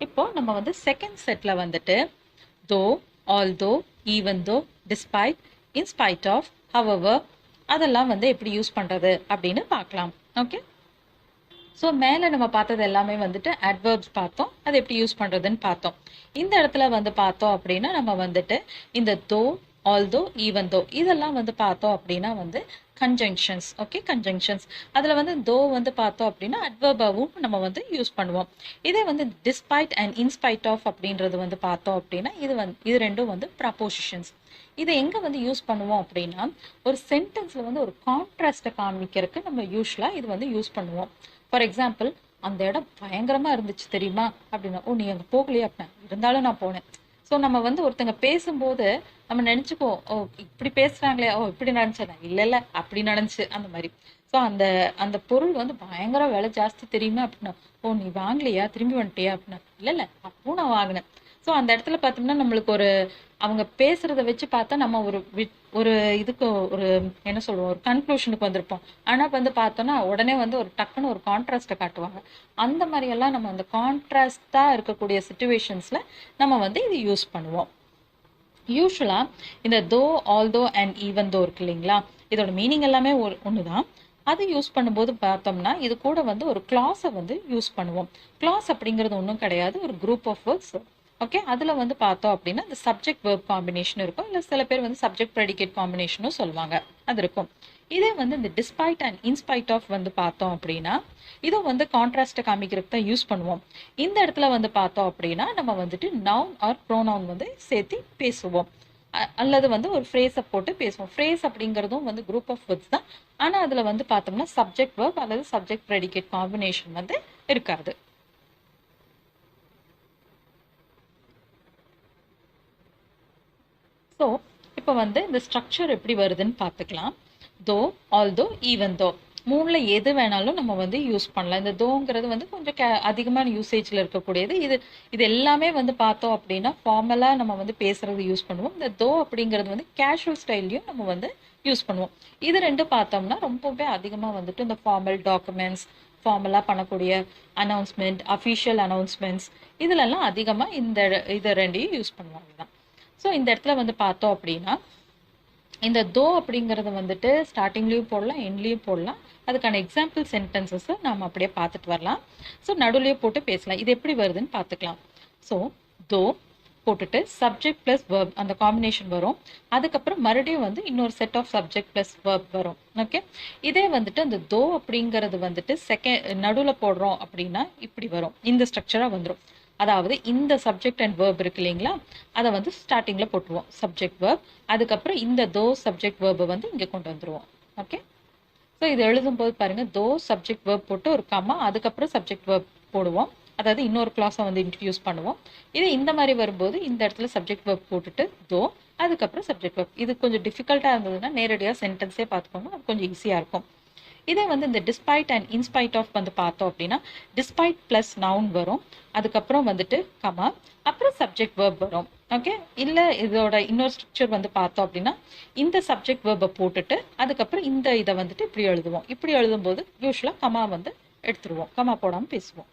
Speaker 1: இப்போ நம்ம வந்து செகண்ட் செட்ல வந்துட்டு though, although, even though, despite, in spite of, however அதெல்லாம் வந்து எப்படி யூஸ் பண்றது அப்படின்னு பார்க்கலாம். ஓகே, ஸோ மேலே நம்ம பார்த்தது எல்லாமே வந்துட்டு அட்வர்ப்ஸ் பார்த்தோம், அது எப்படி யூஸ் பண்றதுன்னு பார்த்தோம். இந்த இடத்துல வந்து பார்த்தோம் அப்படின்னா நம்ம வந்துட்டு இந்த தோ, ஆல்தோ, ஈவன் தோ இதெல்லாம் வந்து பார்த்தோம் அப்படின்னா வந்து கன்ஜங்ஷன்ஸ். ஓகே, கன்ஜங்ஷன்ஸ் அதில் வந்து தோ வந்து பார்த்தோம் அப்படின்னா அட்வர்பாவும் நம்ம வந்து யூஸ் பண்ணுவோம். இதே வந்து டிஸ்பைட் அண்ட் இன்ஸ்பைட் ஆஃப் அப்படின்றது வந்து பார்த்தோம் அப்படின்னா இது ரெண்டும் வந்து ப்ரப்போசிஷன்ஸ். இதை எங்கே வந்து யூஸ் பண்ணுவோம் அப்படின்னா ஒரு சென்டென்ஸில் வந்து ஒரு கான்ட்ராஸ்ட்டை காமிக்கிறதுக்கு நம்ம யூஸ்வலாக இது வந்து யூஸ் பண்ணுவோம். ஃபார் எக்ஸாம்பிள், அந்த இடம் பயங்கரமாக இருந்துச்சு தெரியுமா அப்படின்னா, ஓ நீ அங்கே போகலையே அப்படின்னா, இருந்தாலும் நான் போனேன். ஸோ நம்ம வந்து ஒருத்தங்க பேசும்போது நம்ம நினச்சிக்குவோம், ஓ இப்படி பேசுகிறாங்களே, ஓ இப்படி நடந்துச்சா, இல்லை அப்படி நடந்துச்சு அந்த மாதிரி. ஸோ அந்த பொருள் வந்து பயங்கர விலை ஜாஸ்தி தெரியுமா அப்படின்னா, ஓ நீ வாங்கலையா, திரும்பி வந்துட்டியா அப்படின்னா, இல்லை அப்பவும் நான் வாங்கினேன். ஸோ அந்த இடத்துல பார்த்தோம்னா நம்மளுக்கு ஒரு அவங்க பேசுறத வச்சு பார்த்தா நம்ம ஒரு இதுக்கு ஒரு என்ன சொல்லுவோம், ஒரு கன்க்ளூஷனுக்கு வந்திருப்போம். ஆனால் வந்து பார்த்தோன்னா உடனே வந்து ஒரு டக்குன்னு ஒரு கான்ட்ராஸ்ட்டை காட்டுவாங்க. அந்த மாதிரியெல்லாம் நம்ம அந்த கான்ட்ராஸ்டாக இருக்கக்கூடிய சுச்சுவேஷன்ஸில் நம்ம வந்து இது யூஸ் பண்ணுவோம். யூஸ்வலாக இந்த தோ, ஆல்தோ அண்ட் ஈவன் தோ இருக்கு இல்லைங்களா, இதோட மீனிங் எல்லாமே ஒன்று தான். அது யூஸ் பண்ணும்போது பார்த்தோம்னா இது கூட வந்து ஒரு கிளாஸை வந்து யூஸ் பண்ணுவோம். கிளாஸ் அப்படிங்கிறது ஒன்றும் கிடையாது, ஒரு குரூப் ஆஃப் வேர்ட்ஸ். ஓகே, அதில் வந்து பார்த்தோம் அப்படின்னா இந்த சப்ஜெக்ட் வேர்ப் காம்பினேஷன் இருக்கும், இல்லை சில பேர் வந்து சப்ஜெக்ட் ப்ரெடிகேட் காம்பினேஷனும் சொல்லுவாங்க, அது இருக்கும். இதே வந்து இந்த டிஸ்பைட் அண்ட் இன்ஸ்பைட் ஆஃப் வந்து பார்த்தோம் அப்படின்னா இதுவும் வந்து கான்ட்ராஸ்ட்டை காமிக்கிறதுக்கு தான் யூஸ் பண்ணுவோம். இந்த இடத்துல வந்து பார்த்தோம் அப்படின்னா நம்ம வந்துட்டு நவுன் ஆர் ப்ரோனவுன் வந்து சேர்த்து பேசுவோம், அல்லது வந்து ஒரு ஃப்ரேஸை போட்டு பேசுவோம். ஃப்ரேஸ் அப்படிங்கிறதும் வந்து குரூப் ஆஃப் வேர்ட்ஸ் தான், ஆனால் அதில் வந்து பார்த்தோம்னா சப்ஜெக்ட் வேர்ப் அல்லது சப்ஜெக்ட் ப்ரெடிகேட் காம்பினேஷன் வந்து இருக்காது. ஸோ இப்போ வந்து இந்த ஸ்ட்ரக்சர் எப்படி வருதுன்னு பார்த்துக்கலாம். தோ, ஆல்தோ, ஈவன் தோ மூணில் எது வேணாலும் நம்ம வந்து யூஸ் பண்ணலாம். இந்த தோங்கிறது வந்து கொஞ்சம் அதிகமான யூசேஜில் இருக்கக்கூடியது. இது எல்லாமே வந்து பார்த்தோம் அப்படின்னா ஃபார்மலாக நம்ம வந்து பேசுறது யூஸ் பண்ணுவோம். இந்த தோ அப்படிங்கிறது வந்து கேஷுவல் ஸ்டைல்லையும் நம்ம வந்து யூஸ் பண்ணுவோம். இது ரெண்டும் பார்த்தோம்னா ரொம்பவே அதிகமாக வந்துட்டு இந்த ஃபார்மல் டாக்குமெண்ட்ஸ், ஃபார்மலாக பண்ணக்கூடிய அனௌன்ஸ்மெண்ட், அஃபிஷியல் அனௌன்ஸ்மெண்ட்ஸ் இதிலெல்லாம் அதிகமாக இதை ரெண்டையும் யூஸ் பண்ணுவாங்க தான். ஸோ இந்த இடத்துல வந்து பார்த்தோம் அப்படின்னா இந்த தோ அப்படிங்கிறது வந்துட்டு ஸ்டார்டிங்லேயும் போடலாம், எண்ட்லேயும் போடலாம். அதுக்கான எக்ஸாம்பிள் சென்டென்சஸை நாம் அப்படியே பார்த்துட்டு வரலாம். ஸோ நடுவுலையே போட்டு பேசலாம். இது எப்படி வருதுன்னு பார்த்துக்கலாம். ஸோ தோ போட்டுட்டு சப்ஜெக்ட் ப்ளஸ் வேர்ப் அந்த காம்பினேஷன் வரும். அதுக்கப்புறம் மறுபடியும் வந்து இன்னொரு set of subject plus verb வரும். ஓகே, இதே வந்துட்டு அந்த தோ அப்படிங்கிறது வந்துட்டு நடுவில் போடுறோம் அப்படின்னா இப்படி வரும், இந்த ஸ்ட்ரக்சராக வந்துடும். அதாவது இந்த சப்ஜெக்ட் அண்ட் வேர்ப் இருக்கு இல்லைங்களா, அதை வந்து ஸ்டார்டிங்கில் போட்டுருவோம் சப்ஜெக்ட் வேர்ப். அதுக்கப்புறம் இந்த தோ சப்ஜெக்ட் வேர்பை வந்து இங்கே கொண்டு வந்துடுவோம். ஓகே, ஸோ இது எழுதும்போது பாருங்கள், தோ சப்ஜெக்ட் வேர்ப் போட்டு ஒரு கமா, அதுக்கப்புறம் சப்ஜெக்ட் வேர்ப் போடுவோம். அதாவது இன்னொரு கிளாஸை வந்து இன்ட்ரடியூஸ் பண்ணுவோம். இது இந்த மாதிரி வரும்போது இந்த இடத்துல சப்ஜெக்ட் வேர்ப் போட்டுட்டு தோ, அதுக்கப்புறம் சப்ஜெக்ட் வேர்ப். இது கொஞ்சம் டிஃபிகல்ட்டாக இருந்ததுன்னா நேரடியாக சென்டென்ஸே பார்த்துக்கோங்க, அது கொஞ்சம் ஈஸியாக இருக்கும். இதே வந்து இந்த டிஸ்பைட் அண்ட் இன்ஸ்பைட் ஆஃப் வந்து பார்த்தோம் அப்படின்னா, டிஸ்பைட் ப்ளஸ் நவுன் வரும், அதுக்கப்புறம் வந்துட்டு கமா, அப்புறம் சப்ஜெக்ட் வேர்ப் வரும். ஓகே, இல்லை இதோட இன்னொரு ஸ்ட்ரக்சர் வந்து பார்த்தோம் அப்படின்னா, இந்த சப்ஜெக்ட் வேர்பை போட்டுட்டு அதுக்கப்புறம் இந்த இதை வந்துட்டு இப்படி எழுதுவோம். இப்படி எழுதும்போது யூஸ்வலாக கமா வந்து எடுத்துருவோம், கமா போடாமல் பேசுவோம்.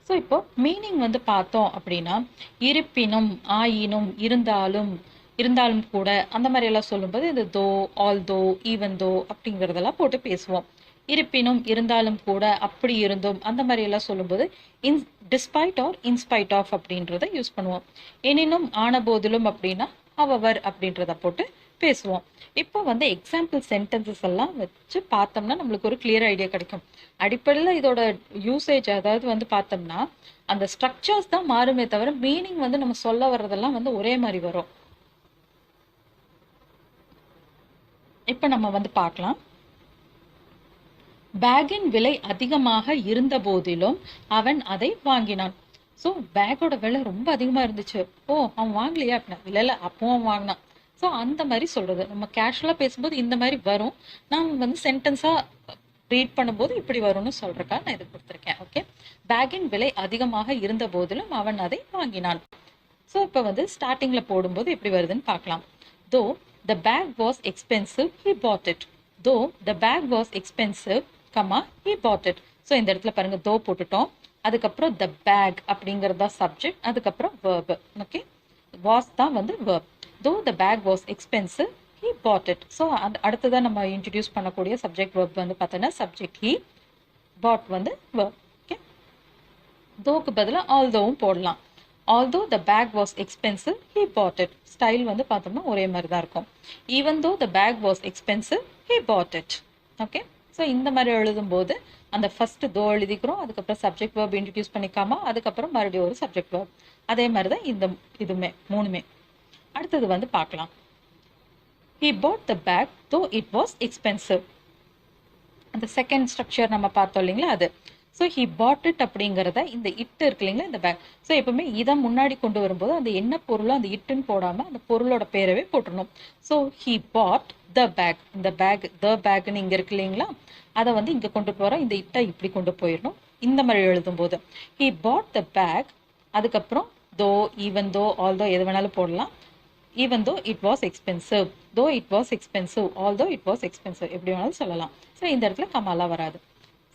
Speaker 1: ஸோ இப்போ மீனிங் வந்து பார்த்தோம் அப்படின்னா, இருப்பினும், ஆயினும், இருந்தாலும், இருந்தாலும் கூட, அந்த மாதிரி எல்லாம் சொல்லும்போது இந்த தோ, ஆல் தோ, ஈவன் தோ அப்படிங்கிறதெல்லாம் போட்டு பேசுவோம். இருப்பினும், இருந்தாலும் கூட, அப்படி இருந்தும், அந்த மாதிரி எல்லாம் சொல்லும்போது டிஸ்பைட் ஆர் இன்ஸ்பைட் ஆஃப் அப்படின்றத யூஸ் பண்ணுவோம். எனினும், ஆன போதிலும் அப்படின்னா ஹவவர் அப்படின்றத போட்டு பேசுவோம். இப்போ வந்து எக்ஸாம்பிள் சென்டென்சஸ் எல்லாம் வச்சு பார்த்தோம்னா நம்மளுக்கு ஒரு கிளியர் ஐடியா கிடைக்கும். அடிப்படையில் இதோட யூசேஜ் அதாவது வந்து பார்த்தோம்னா அந்த ஸ்ட்ரக்சர்ஸ் தான் மாறுமே தவிர மீனிங் வந்து நம்ம சொல்ல வர்றதெல்லாம் வந்து ஒரே மாதிரி வரும். இப்போ நம்ம வந்து பார்க்கலாம். பேக்கின் விலை அதிகமாக இருந்த போதிலும் அவன் அதை வாங்கினான். ஸோ பேக்கோட விலை ரொம்ப அதிகமாக இருந்துச்சு, ஓ அவன் வாங்கலையா அப்படின்னா, இல்லை இல்லை அப்பவும் வாங்கினான். ஸோ அந்த மாதிரி சொல்கிறது நம்ம கேஷுவலாக பேசும்போது இந்த மாதிரி வரும். நான் வந்து சென்டென்ஸாக ரீட் பண்ணும்போது இப்படி வரும்னு சொல்கிறக்கா நான் இது கொடுத்துருக்கேன். ஓகே, பேக்கின் விலை அதிகமாக இருந்த போதிலும் அவன் அதை வாங்கினான். ஸோ இப்போ வந்து ஸ்டார்டிங்கில் போடும்போது எப்படி வருதுன்னு பார்க்கலாம். Though the bag was expensive he bought it. Though the bag was expensive comma he bought it. So இந்த இடத்துல பாருங்கள், தோ போட்டுட்டோம், அதுக்கப்புறம் த பேக் அப்படிங்கிறது தான் சப்ஜெக்ட், அதுக்கப்புறம் வேர்பு. ஓகே, வாஸ் தான் வந்து verb. Though the bag was expensive he bought it. So அடுத்ததான் நம்ம இன்ட்ரடியூஸ் பண்ணக்கூடிய சப்ஜெக்ட் வேர்ப் வந்து பார்த்தோன்னா சப்ஜெக்ட் ஹி, பாட் வந்து வேர்ப். ஓகே, தோக்கு பதிலாக ஆல்தோவும் போடலாம். Although the bag was expensive he bought it. Style வந்து பார்த்தோம்னா ஒரே மாதிரி தான் இருக்கும். Even though the bag was expensive he bought it. Okay, so இந்த மாதிரி எழுதும்போது அந்த ஃபர்ஸ்ட் தோ எழுதிக்கிறோம், அதுக்கப்புறம் சப்ஜெக்ட் வேர்ப் இன்ட்ரடியூஸ் பண்ணிக்காம அதுக்கப்புறம் மறுபடியும் ஒரு சப்ஜெக்ட் வேர்ப். அதே மாதிரி தான் இந்த இதுமே மூணுமே. அடுத்தது வந்து பார்க்கலாம். He bought the bag though it was expensive. அந்த செகண்ட் ஸ்ட்ரக்சர் நம்ம பார்த்தோம் இல்லைங்களா அது. ஸோ ஹி பாட் இட் அப்படிங்கிறத இந்த இட்டு இருக்கு இல்லைங்களா இந்த பேக். ஸோ எப்பவுமே இதை முன்னாடி கொண்டு வரும்போது அந்த என்ன பொருளோ அந்த இட்டுன்னு போடாமல் அந்த பொருளோட பேரவே போட்டுடணும். So he bought the bag, இந்த பேக் த பேக்னு இங்கே இருக்கு இல்லைங்களா, அதை வந்து இங்கே கொண்டு போகிறோம், இந்த இட்டை இப்படி கொண்டு போயிடணும் இந்த மாதிரி எழுதும்போது. ஹி பாட் த பேக், அதுக்கப்புறம் தோ, ஈவன் தோ, ஆல் தோ எது வேணாலும் போடலாம். even though it was expensive, though it was expensive, although it was expensive, எப்படி வேணாலும் சொல்லலாம். ஸோ இந்த இடத்துல கமாலாம் வராது.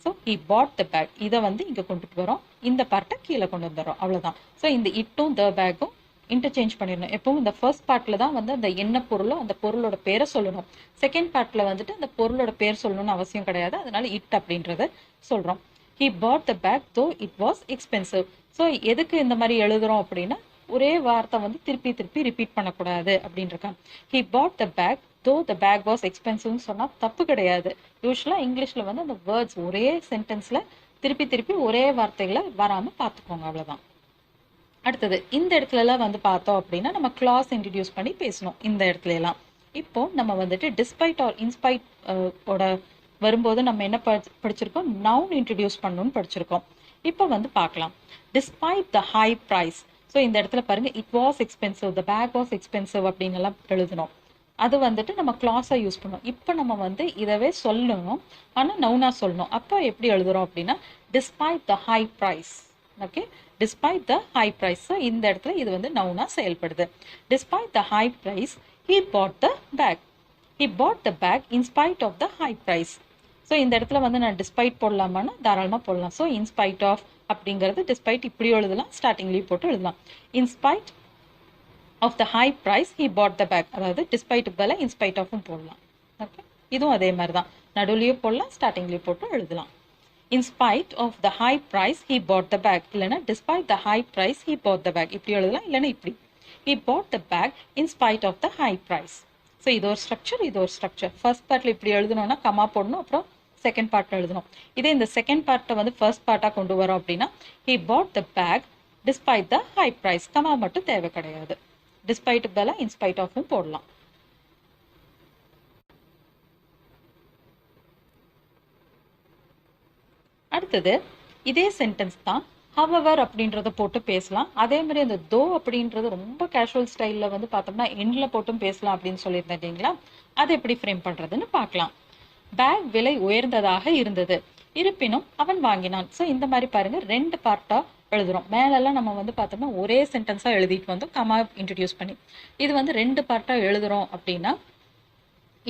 Speaker 1: So he bought the bag, இதை வந்து இங்கே கொண்டுட்டு வரோம், இந்த பார்ட்டை கீழே கொண்டு வந்துடுறோம், அவ்வளோதான். ஸோ இந்த இட்டும் த பேக்கும் இன்டர்சேஞ்ச் பண்ணிடணும். எப்பவும் இந்த ஃபர்ஸ்ட் பார்ட்டில் தான் வந்து அந்த என்ன பொருளோ அந்த பொருளோட பேரை சொல்லணும். செகண்ட் பார்ட்டில் வந்துட்டு அந்த பொருளோட பேர் சொல்லணும்னு அவசியம் கிடையாது, அதனால இட் அப்படின்றத சொல்கிறோம். he bought the bag though it was expensive. So எதுக்கு இந்த மாதிரி எழுதுறோம் அப்படின்னா ஒரே வார்த்தை வந்து திருப்பி திருப்பி ரிப்பீட் பண்ணக்கூடாது அப்படின்றாங்க. ஹி பாட் த பேக் தோ த பேக் வாஸ் எக்ஸ்பென்சிவ்னு சொன்னால் தப்பு கிடையாது. யூஸ்வலாக இங்கிலீஷில் வந்து அந்த வேர்ட்ஸ் ஒரே சென்டென்ஸில் திருப்பி திருப்பி ஒரே வார்த்தைகளை வராமல் பார்த்துக்கோங்க, அவ்வளோதான். அடுத்தது இந்த இடத்துலலாம் வந்து பார்த்தோம் அப்படின்னா நம்ம கிளாஸ் இன்ட்ரடியூஸ் பண்ணி பேசணும் இந்த இடத்துலலாம். இப்போ நம்ம வந்துட்டு டிஸ்பைட் ஆர் இன்ஸ்பைட் ஓட வரும்போது நம்ம என்ன படிச்சிருக்கோம், நவுன் இன்ட்ரடியூஸ் பண்ணணும்னு படிச்சிருக்கோம். இப்போ வந்து பார்க்கலாம். Despite the high price. So இந்த இடத்துல பாருங்க, it was expensive, the bag was expensive அப்படின்னு எல்லாம் எழுதணும். அது வந்துட்டு நம்ம கிளாஸாக யூஸ் பண்ணணும். இப்போ நம்ம வந்து இதவே சொல்லணும், ஆனால் நவுனா சொல்லணும். அப்போ எப்படி எழுதுறோம் அப்படின்னா despite the high price. Okay, despite the high price. So இந்த இடத்துல இது வந்து நவுனா செயல்படுது. Despite the high price he bought the bag. He bought the bag in spite of the high price. So இந்த இடத்துல வந்து நான் டிஸ்பைட் போடலாமான்னா தாராளமாக போடலாம். ஸோ இன்ஸ்பைட் ஆஃப் அப்படிங்கிறது டிஸ்பைட் இப்படி எழுதலாம், ஸ்டார்டிங்லேயும் போட்டு எழுதலாம். In spite of the high price he bought the bag, அதாவது டிஸ்பைட் பதிலாக இன்ஸ்பைட் ஆஃபும் போடலாம். ஓகே, இதுவும் அதே மாதிரி தான், நடுவுலையும் போடலாம், ஸ்டார்டிங்லேயும் போட்டு எழுதலாம். In spite of the high price he bought the bag, இல்லைன்னா despite the high price he bought the bag இப்படி எழுதலாம், இல்லைன்னா இப்படி he bought the bag in spite of the high price. So இது ஒரு ஸ்ட்ரக்சர், இது ஒரு ஸ்ட்ரக்சர். ஃபர்ஸ்ட் பார்ட்டில் இப்படி எழுதணும்னா கமா போடணும், அப்புறம் செகண்ட் பார்ட் எழுதணும். இதே இந்த செகண்ட் பார்ட்டை வந்து ஃபர்ஸ்ட் பார்ட்டாக கொண்டு வரோம் அப்படின்னா he bought the bag despite the high price. Comma மட்டும் தேவை கிடையாது. despite பதிலா in spite of போடலாம். அடுத்தது இதே சென்டென்ஸ் தான் however அப்படின்றத போட்டு பேசலாம். அதே மாதிரி அந்த தோ அப்படின்றது ரொம்ப கேஷுவல் ஸ்டைலில் வந்து பார்த்தோம்னா எண்ணில் போட்டும் பேசலாம் அப்படின்னு சொல்லியிருந்தேன் இல்லைங்களா, அதை எப்படி ஃப்ரேம் பண்ணுறதுன்னு பார்க்கலாம். பேக் விலை உயர்ந்ததாக இருந்தது, இருப்பினும் அவன் வாங்கினான். ஸோ இந்த மாதிரி பாருங்க, ரெண்டு பார்ட்டாக எழுதுறோம். மேலெல்லாம் நம்ம வந்து பார்த்தோம்னா ஒரே சென்டென்ஸாக எழுதிட்டு வந்தோம் கமா இன்ட்ரடியூஸ் பண்ணி. இது வந்து ரெண்டு பார்ட்டாக எழுதுறோம் அப்படின்னா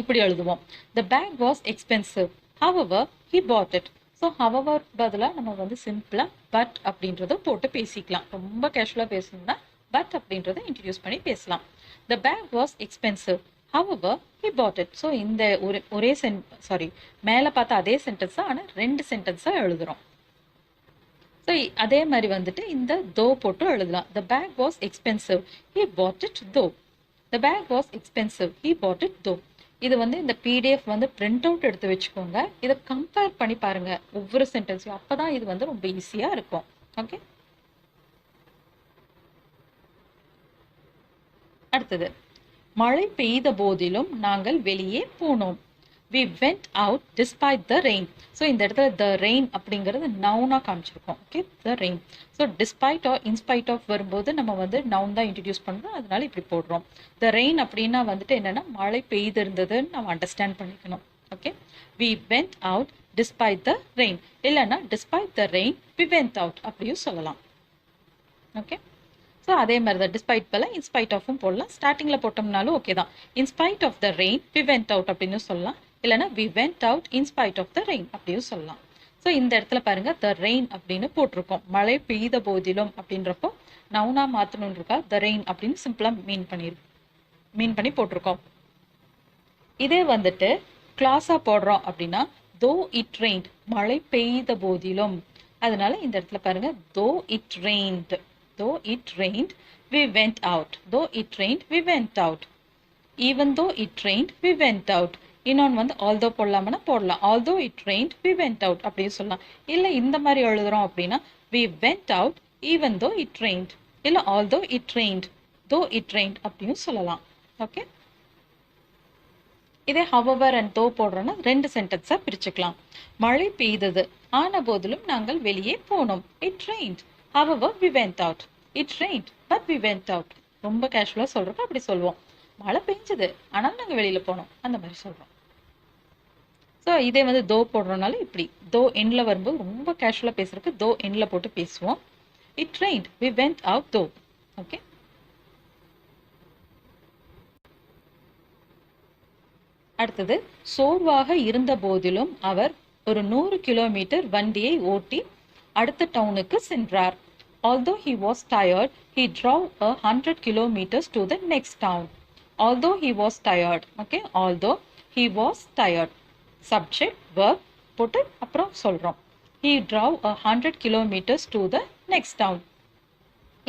Speaker 1: இப்படி எழுதுவோம். The bag was expensive, however he bought it. So however பதிலாக நம்ம வந்து சிம்பிளாக பட் அப்படின்றத போட்டு பேசிக்கலாம். ரொம்ப கேஷுவலாக பேசணும்னா பட் அப்படின்றத இன்ட்ரடியூஸ் பண்ணி பேசலாம். The bag was expensive, however he bought it. So இந்த ஒரே மேலே பார்த்தா அதே சென்டென்ஸ் தான், ஆனால் ரெண்டு சென்டென்ஸாக எழுதுகிறோம். ஸோ அதே மாதிரி வந்துட்டு இந்த தோ போட்டு எழுதலாம். The bag was expensive, he bought it though. The bag was expensive, he bought it though. இது வந்து இந்த PDF வந்து பிரிண்ட் அவுட் எடுத்து வச்சுக்கோங்க. இதை கம்பேர் பண்ணி பாருங்க ஒவ்வொரு சென்டென்ஸையும். அப்பதான் இது வந்து ரொம்ப ஈஸியா இருக்கும். ஓகே, அடுத்தது மழை பெய்த போதிலும் நாங்கள் வெளியே போனோம். We went out despite the rain. So இந்த இடத்துல the rain அப்படிங்கிறது நவுனாக காமிச்சிருக்கோம். Okay, the rain. So despite or in spite of வரும்போது நம்ம வந்து நவுன் தான் இன்ட்ரடியூஸ் பண்ணுறோம், அதனால இப்படி போடுறோம். the rain அப்படின்னா வந்துட்டு என்னன்னா மழை பெய்து இருந்ததுன்னு நம்ம அண்டர்ஸ்டாண்ட் பண்ணிக்கணும். Okay, we went out despite the rain, இல்லைன்னா despite the rain we went out அப்படியும் சொல்லலாம். ஓகே, ஸோ அதே மாதிரி தான் டிஸ்பைட் போல இன்ஸ்பைட் ஆஃபும் போடலாம். ஸ்டார்டிங்கில் போட்டோம்னாலும் ஓகே தான். In spite of the rain we went out அப்படின்னு சொல்லலாம், இல்லைனா we went out in spite of the rain அப்படியும் சொல்லலாம். ஸோ இந்த இடத்துல பாருங்க த ரெயின் அப்படின்னு போட்டிருக்கோம். மழை பெய்த போதிலும் அப்படின்றப்போ நவுனா மாற்றணும்னு இருக்கா, த ரெயின் அப்படின்னு சிம்பிளாக மீன் பண்ணி போட்டிருக்கோம். இதே வந்துட்டு கிளாஸாக போடுறோம் அப்படின்னா தோ இட் ரெயின்ட், மழை பெய்த போதிலும். அதனால இந்த இடத்துல பாருங்க though it rained, though it rained we went out, though it rained we went out, even though it rained we went out. இன்னொன்று வந்து although போடலாம்னா போடலாம், although it rained we went out அப்படின்னு சொல்லலாம். இல்லை இந்த மாதிரி எழுதுறோம் அப்படின்னா we went out even though it rained, இல்லை although it rained though it rained அப்படின்னு சொல்லலாம். ஓகே, இதே however and though போடுறோன்னா ரெண்டு சென்டென்ஸாக பிரிச்சுக்கலாம். மழை பெய்தது, ஆன போதிலும் நாங்கள் வெளியே போனோம். it rained, however we went out. It rained but we went out. ரொம்ப கேஷுவலாக சொல்கிறப்ப அப்படி சொல்லுவோம். மழை பெஞ்சது ஆனால் நாங்கள் வெளியில் போனோம், அந்த மாதிரி சொல்கிறோம். ஸோ இதே வந்து தோ போடுறதுனால இப்படி தோ எண்ணில் வரும்போது ரொம்ப கேஷுவலாக பேசுறதுக்கு தோ எண்ணில் போட்டு பேசுவோம். It rained we went out though. Okay, அடுத்தது சோர்வாக இருந்த போதிலும் அவர் ஒரு 100 கிலோமீட்டர் வண்டியை ஓட்டி அடுத்த டவுனுக்கு சென்றார். Although he was tired, he drove 100 kilometers to the next town. Although he was tired, okay, although he was tired. Subject, verb, போட்டு அப்புறம் சொல்றோம். He drove 100 kilometers to the next town.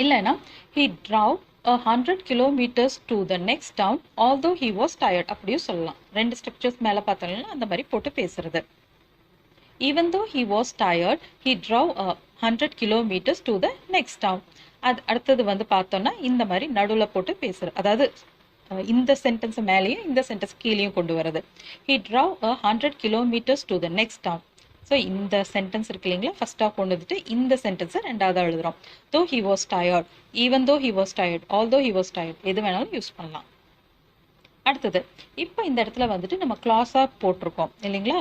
Speaker 1: இல்லைனா he drove 100 kilometers to the next town although he was tired அப்படியும் சொல்லலாம். ரெண்டு structures மேலே பார்த்தோம்னா அந்த மாதிரி போட்டு பேசுறது. Even though he was tired, he drove 100 kilometers to the next town. அடுத்தது வந்து பார்த்தோம்னா இந்த மாதிரி நடுவில் போட்டு பேசுறது, அதாவது இந்த சென்டென்ஸ் மேலேயும் இந்த சென்டென்ஸ் கீழேயும் கொண்டு வர்றது. He drove 100 kilometers to the next town. So இந்த சென்டென்ஸ் இருக்கு இல்லைங்களா, ஃபர்ஸ்டாக கொண்டு வந்துட்டு இந்த சென்டென்ஸை ரெண்டாவதாக எழுதுறோம். Though he was tired, even though he was tired, although he was tired, எது வேணாலும் யூஸ் பண்ணலாம். அடுத்தது இப்போ இந்த இடத்துல வந்துட்டு நம்ம கிளாஸாக போட்டிருக்கோம் இல்லைங்களா,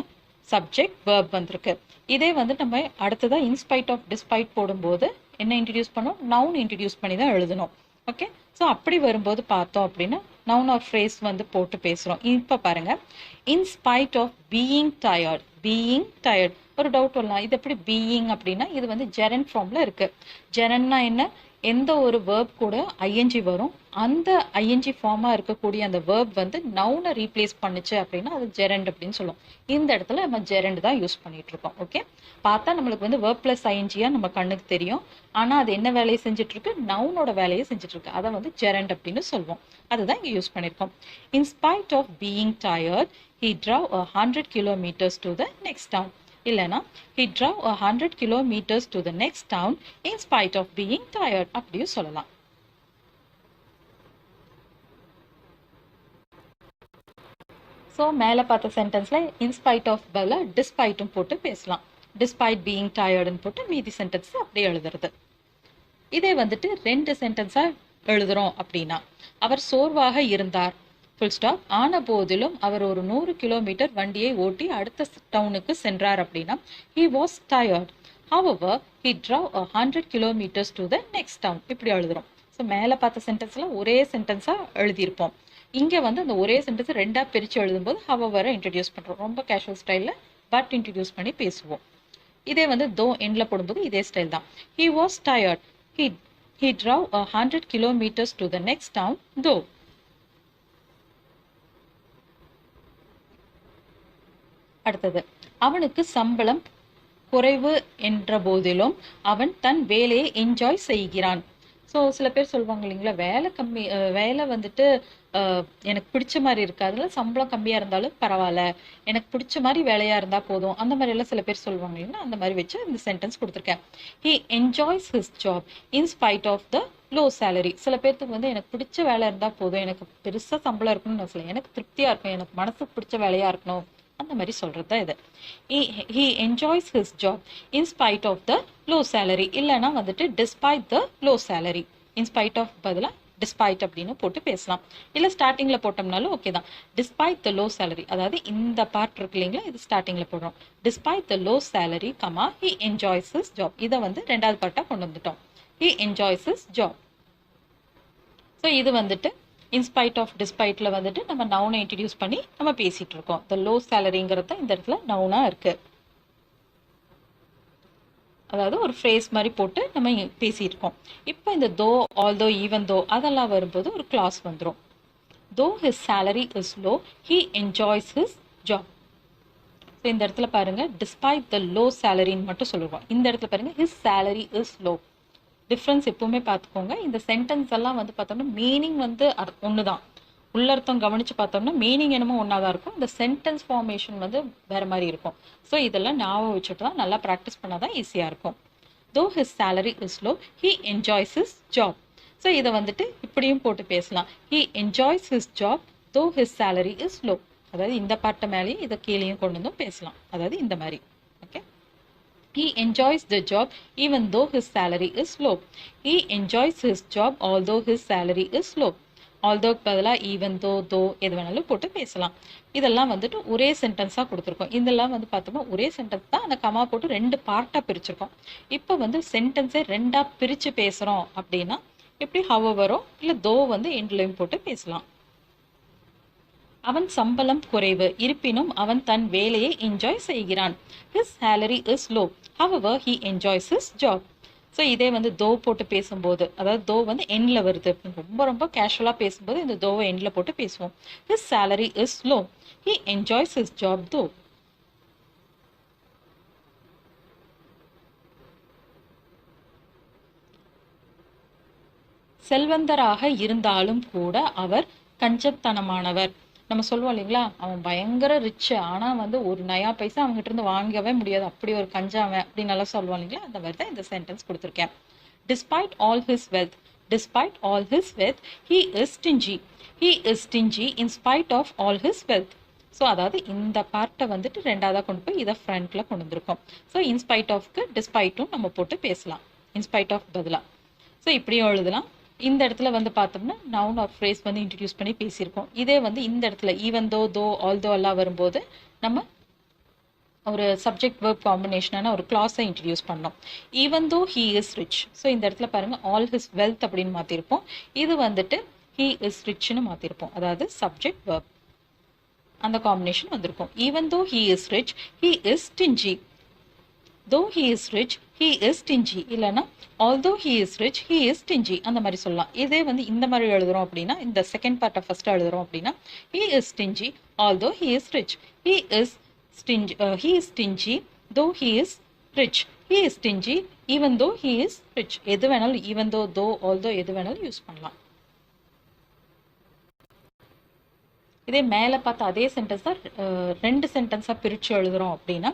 Speaker 1: சப்ஜெக்ட் வேர்ப் வந்திருக்கு. இதே வந்து நம்ம அடுத்ததா இன்ஸ்பைட் ஆஃப் டிஸ்பைட் போடும்போது என்ன இன்ட்ரடியூஸ் பண்ணோம், நவுன் இன்ட்ரடியூஸ் பண்ணி தான் எழுதணும். ஓகே, ஸோ அப்படி வரும்போது பார்த்தோம் அப்படின்னா நவுன் ஆர் ஃப்ரேஸ் வந்து போட்டு பேசுகிறோம். இப்போ பாருங்க, in spite of being tired, being tired ஒரு டவுட் வரலாம், இது எப்படி பீயிங் அப்படின்னா இது வந்து ஜெரண்ட் ஃபார்ம்ல இருக்கு. ஜெரண்ட்னா என்ன, எந்த ஒரு வேர்ப் கூட ஐஎன்ஜி வரும், அந்த ஐஎன்ஜி ஃபார்மா இருக்கக்கூடிய அந்த வேர்ப் வந்து நவுனை ரீப்ளேஸ் பண்ணுச்சு அப்படின்னா அது ஜெரண்ட் அப்படின்னு சொல்லுவோம். இந்த இடத்துல நம்ம ஜெரண்ட் தான் யூஸ் பண்ணிட்டு இருக்கோம். ஓகே, பார்த்தா நம்மளுக்கு வந்து வேர்ப் பிளஸ் ஐஎன்ஜியா நம்ம கண்ணுக்கு தெரியும், ஆனா அது என்ன வேலையை செஞ்சுட்டு இருக்கு, நவுனோட வேலையை செஞ்சுட்டு இருக்கு. அதை வந்து ஜெரண்ட் அப்படின்னு சொல்லுவோம். அதுதான் இங்க யூஸ் பண்ணிருக்கோம். In spite of being tired he drove 100 kilometers to the next town. இல்லனா he drove 100 kilometers to the next town in spite of being tired அப்படியும் சொல்லலாம். ஸோ மேலே பார்த்த சென்டென்ஸ்ல in spite of பதிலா despiteம் போட்டு பேசலாம். despite being tiredன்னு போட்டு மீதி சென்டென்ஸ் அப்படியே எழுதுறது. இதே வந்துட்டு ரெண்டு சென்டென்ஸா எழுதுறோம் அப்படின்னா, அவர் சோர்வாக இருந்தார் ஃபுல் ஸ்டாப் ஆன போதிலும் அவர் ஒரு 100 கிலோமீட்டர் வண்டியை ஓட்டி அடுத்த டவுனுக்கு சென்றார் அப்படின்னா he was tired however he drove 100 kilometers to the next town இப்படி எழுதுறோம். ஸோ மேலே பார்த்த சென்டென்ஸ்ல ஒரே சென்டென்ஸா எழுதியிருப்போம். இங்கே வந்து அந்த ஒரே சென்டென்ஸ் ரெண்டா பிரித்து எழுதும்போது however இன்ட்ரடியூஸ் பண்ணுறோம். ரொம்ப கேஷுவல் ஸ்டைலில் பட் இன்ட்ரடியூஸ் பண்ணி பேசுவோம். இதே வந்து தோ எண்ட்ல போடும்போது இதே ஸ்டைல் தான். he was tired he drove 100 kilometers to the next town though. அடுத்தது, அவனுக்கு சம்பளம் குறைவு என்ற போதிலும் அவன் தன் வேலையை என்ஜாய் செய்கிறான். ஸோ சில பேர் சொல்லுவாங்க இல்லைங்களா, வேலை கம்மி, வேலை வந்துட்டு எனக்கு பிடிச்ச மாதிரி இருக்கு, அதில் சம்பளம் கம்மியாக இருந்தாலும் பரவாயில்ல, எனக்கு பிடிச்ச மாதிரி வேலையாக இருந்தால் போதும், அந்த மாதிரி எல்லாம் சில பேர் சொல்லுவாங்க இல்லைங்களா. அந்த மாதிரி வச்சு இந்த சென்டென்ஸ் கொடுத்துருக்கேன். he enjoys his job in spite of the low salary. சில பேர்த்துக்கு வந்து எனக்கு பிடிச்ச வேலை இருந்தால் போதும், எனக்கு பெருசாக சம்பளம் இருக்கணும்னு நான் சொல்ல, எனக்கு திருப்தியாக இருக்கும், எனக்கு மனசுக்கு பிடிச்ச வேலையாக இருக்கணும், அந்த மாதிரி சொல்கிறது தான் இது. he enjoys his job in spite of the low salary. இல்லைன்னா வந்துட்டு despite the low salary. in spite of பதிலாக despite அப்படின்னு போட்டு பேசலாம். இல்லை ஸ்டார்டிங்கில் போட்டோம்னாலும் ஓகே தான். despite the low salary, அதாவது இந்த பார்ட் இருக்கு இல்லைங்களா, இது ஸ்டார்டிங்கில் போடுறோம். despite the low salary, he enjoys his job. இதை வந்து ரெண்டாவது பார்ட்டாக கொண்டு வந்துட்டோம். he enjoys his job. So இது வந்துட்டு இன்ஸ்பைட் ஆஃப் டிஸ்பைட்ல வந்துட்டு நம்ம நவுனை இன்ட்ரடியூஸ் பண்ணி நம்ம பேசிட்டு இருக்கோம். த லோ சேலரிங்கிறது இந்த இடத்துல நவுனா இருக்கு. அதாவது ஒரு ஃப்ரேஸ் மாதிரி போட்டு நம்ம பேசியிருக்கோம். இப்போ இந்த தோ, ஆல்தோ, ஈவன் தோ அதெல்லாம் வரும்போது ஒரு கிளாஸ் வந்துடும். தோ his salary is low he enjoys his job. So இந்த இடத்துல பாருங்க, டிஸ்பைட் த லோ சேலரின்னு மட்டும் சொல்லுவோம். இந்த இடத்துல பாருங்க, his salary is low. Difference எப்பவுமே பார்த்துக்கோங்க. இந்த சென்டென்ஸ் எல்லாம் வந்து பார்த்தோம்னா மீனிங் வந்து ஒன்று தான், உள்ளர்த்தம் கவனித்து பார்த்தோம்னா மீனிங் என்னமோ ஒன்றா தான் இருக்கும், இந்த சென்டென்ஸ் ஃபார்மேஷன் வந்து வேறு மாதிரி இருக்கும். ஸோ இதெல்லாம் ஞாபகம் வச்சுட்டு தான் நல்லா ப்ராக்டிஸ் பண்ணால் தான் ஈஸியாக இருக்கும். தோ his salary is low he enjoys his job. So இதை வந்துட்டு இப்படியும் போட்டு பேசலாம். ஹி என்ஜாய்ஸ் ஹிஸ் ஜாப் தோ ஹிஸ் சேலரி இஸ் லோ. அதாவது இந்த பாட்டை மேலேயும் இதை கீழேயும் கொண்டு வந்தும் பேசலாம். அதாவது இந்த மாதிரி. Okay, he enjoys the job even though his salary is low. He enjoys his job although his salary is low. although பதிலா even though எது வேணாலும் போட்டு பேசலாம். இதெல்லாம் வந்துட்டு ஒரே சென்டென்ஸாக கொடுத்துருக்கோம். இதெல்லாம் வந்து பார்த்தோம்னா ஒரே சென்டென்ஸ் தான், அந்த கமா போட்டு ரெண்டு பார்ட்டாக பிரிச்சிருக்கோம். இப்போ வந்து சென்டென்ஸை ரெண்டாக பிரித்து பேசுகிறோம் அப்படின்னா எப்படி however இல்லை தோ வந்து எண்ட்லையும் போட்டு பேசலாம். அவன் சம்பளம் குறைவு, இருப்பினும் அவன் தன் வேலையை என்ஜாய் செய்கிறான். his salary is low however he enjoys his job. So இதே வந்து தோ போட்டு பேசும்போது, அதாவது தோ வந்து எண்ட்ல வருது, ரொம்ப ரொம்ப கேஷுவலாக பேசும்போது இந்த தோவை எண்ட்ல போட்டு பேசுவோம். his salary is low he enjoys his job though. செல்வந்தராக இருந்தாலும் கூட அவர் கஞ்சத்தனமானவர். நம்ம சொல்லுவோம் இல்லைங்களா, அவன் பயங்கர ரிச்சு, ஆனால் வந்து ஒரு நயா பைசா அவங்ககிட்ட இருந்து வாங்கவே முடியாது, அப்படி ஒரு கஞ்சாவன் அப்படின்னு நல்லா சொல்லுவோம் இல்லைங்களா. அந்த மாதிரி தான் இந்த சென்டென்ஸ் கொடுத்துருக்கேன். Despite all his wealth, despite all his wealth he is stingy. He is stingy in spite of all his wealth. So அதாவது இந்த பார்ட்டை வந்துட்டு ரெண்டாவதாக கொண்டு போய் இதை ஃப்ரண்ட்ல கொண்டு வந்திருக்கோம். ஸோ இன்ஸ்பைட் ஆஃப்க்கு டிஸ்பைட்டும் நம்ம போட்டு பேசலாம், இன்ஸ்பைட் ஆஃப் பதிலாக. ஸோ இப்படியும் எழுதலாம். இந்த இடத்துல வந்து பார்த்தோம்னா நவுன் ஆர் ஃப்ரேஸ் வந்து இன்ட்ரடியூஸ் பண்ணி பேசியிருக்கோம். இதே வந்து இந்த இடத்துல ஈவன் தோ ஆல்தோ எல்லாம் வரும்போது நம்ம ஒரு சப்ஜெக்ட் வேர்ப் காம்பினேஷனான ஒரு கிளாஸை இன்ட்ரடியூஸ் பண்ணோம். Even though he is rich. So இந்த இடத்துல பாருங்க, ஆல் ஹிஸ் வெல்த் அப்படின்னு மாற்றிருப்போம். இது வந்துட்டு ஹீ இஸ் ரிச்னு மாற்றிருப்போம். அதாவது சப்ஜெக்ட் வேர்ப் அந்த காம்பினேஷன் வந்திருக்கும். Even though he is rich he is stingy. though he is rich he is stingy இல்லைன்னா although he is rich he is stingy அந்த மாதிரி சொல்லலாம். இதே வந்து இந்த மாதிரி எழுதுறோம் அப்படின்னா இந்த செகண்ட் பார்ட்டை ஃபர்ஸ்ட் எழுதுறோம் அப்படின்னா he is stingy although he is rich, he is stingy though he is rich, he is stingy even though he is rich. எது வேணாலும் even though although எது வேணாலும் யூஸ் பண்ணலாம். இதே மேலே பார்த்த அதே சென்டென்ஸ் தான் ரெண்டு சென்டென்ஸாக பிரித்து எழுதுறோம் அப்படின்னா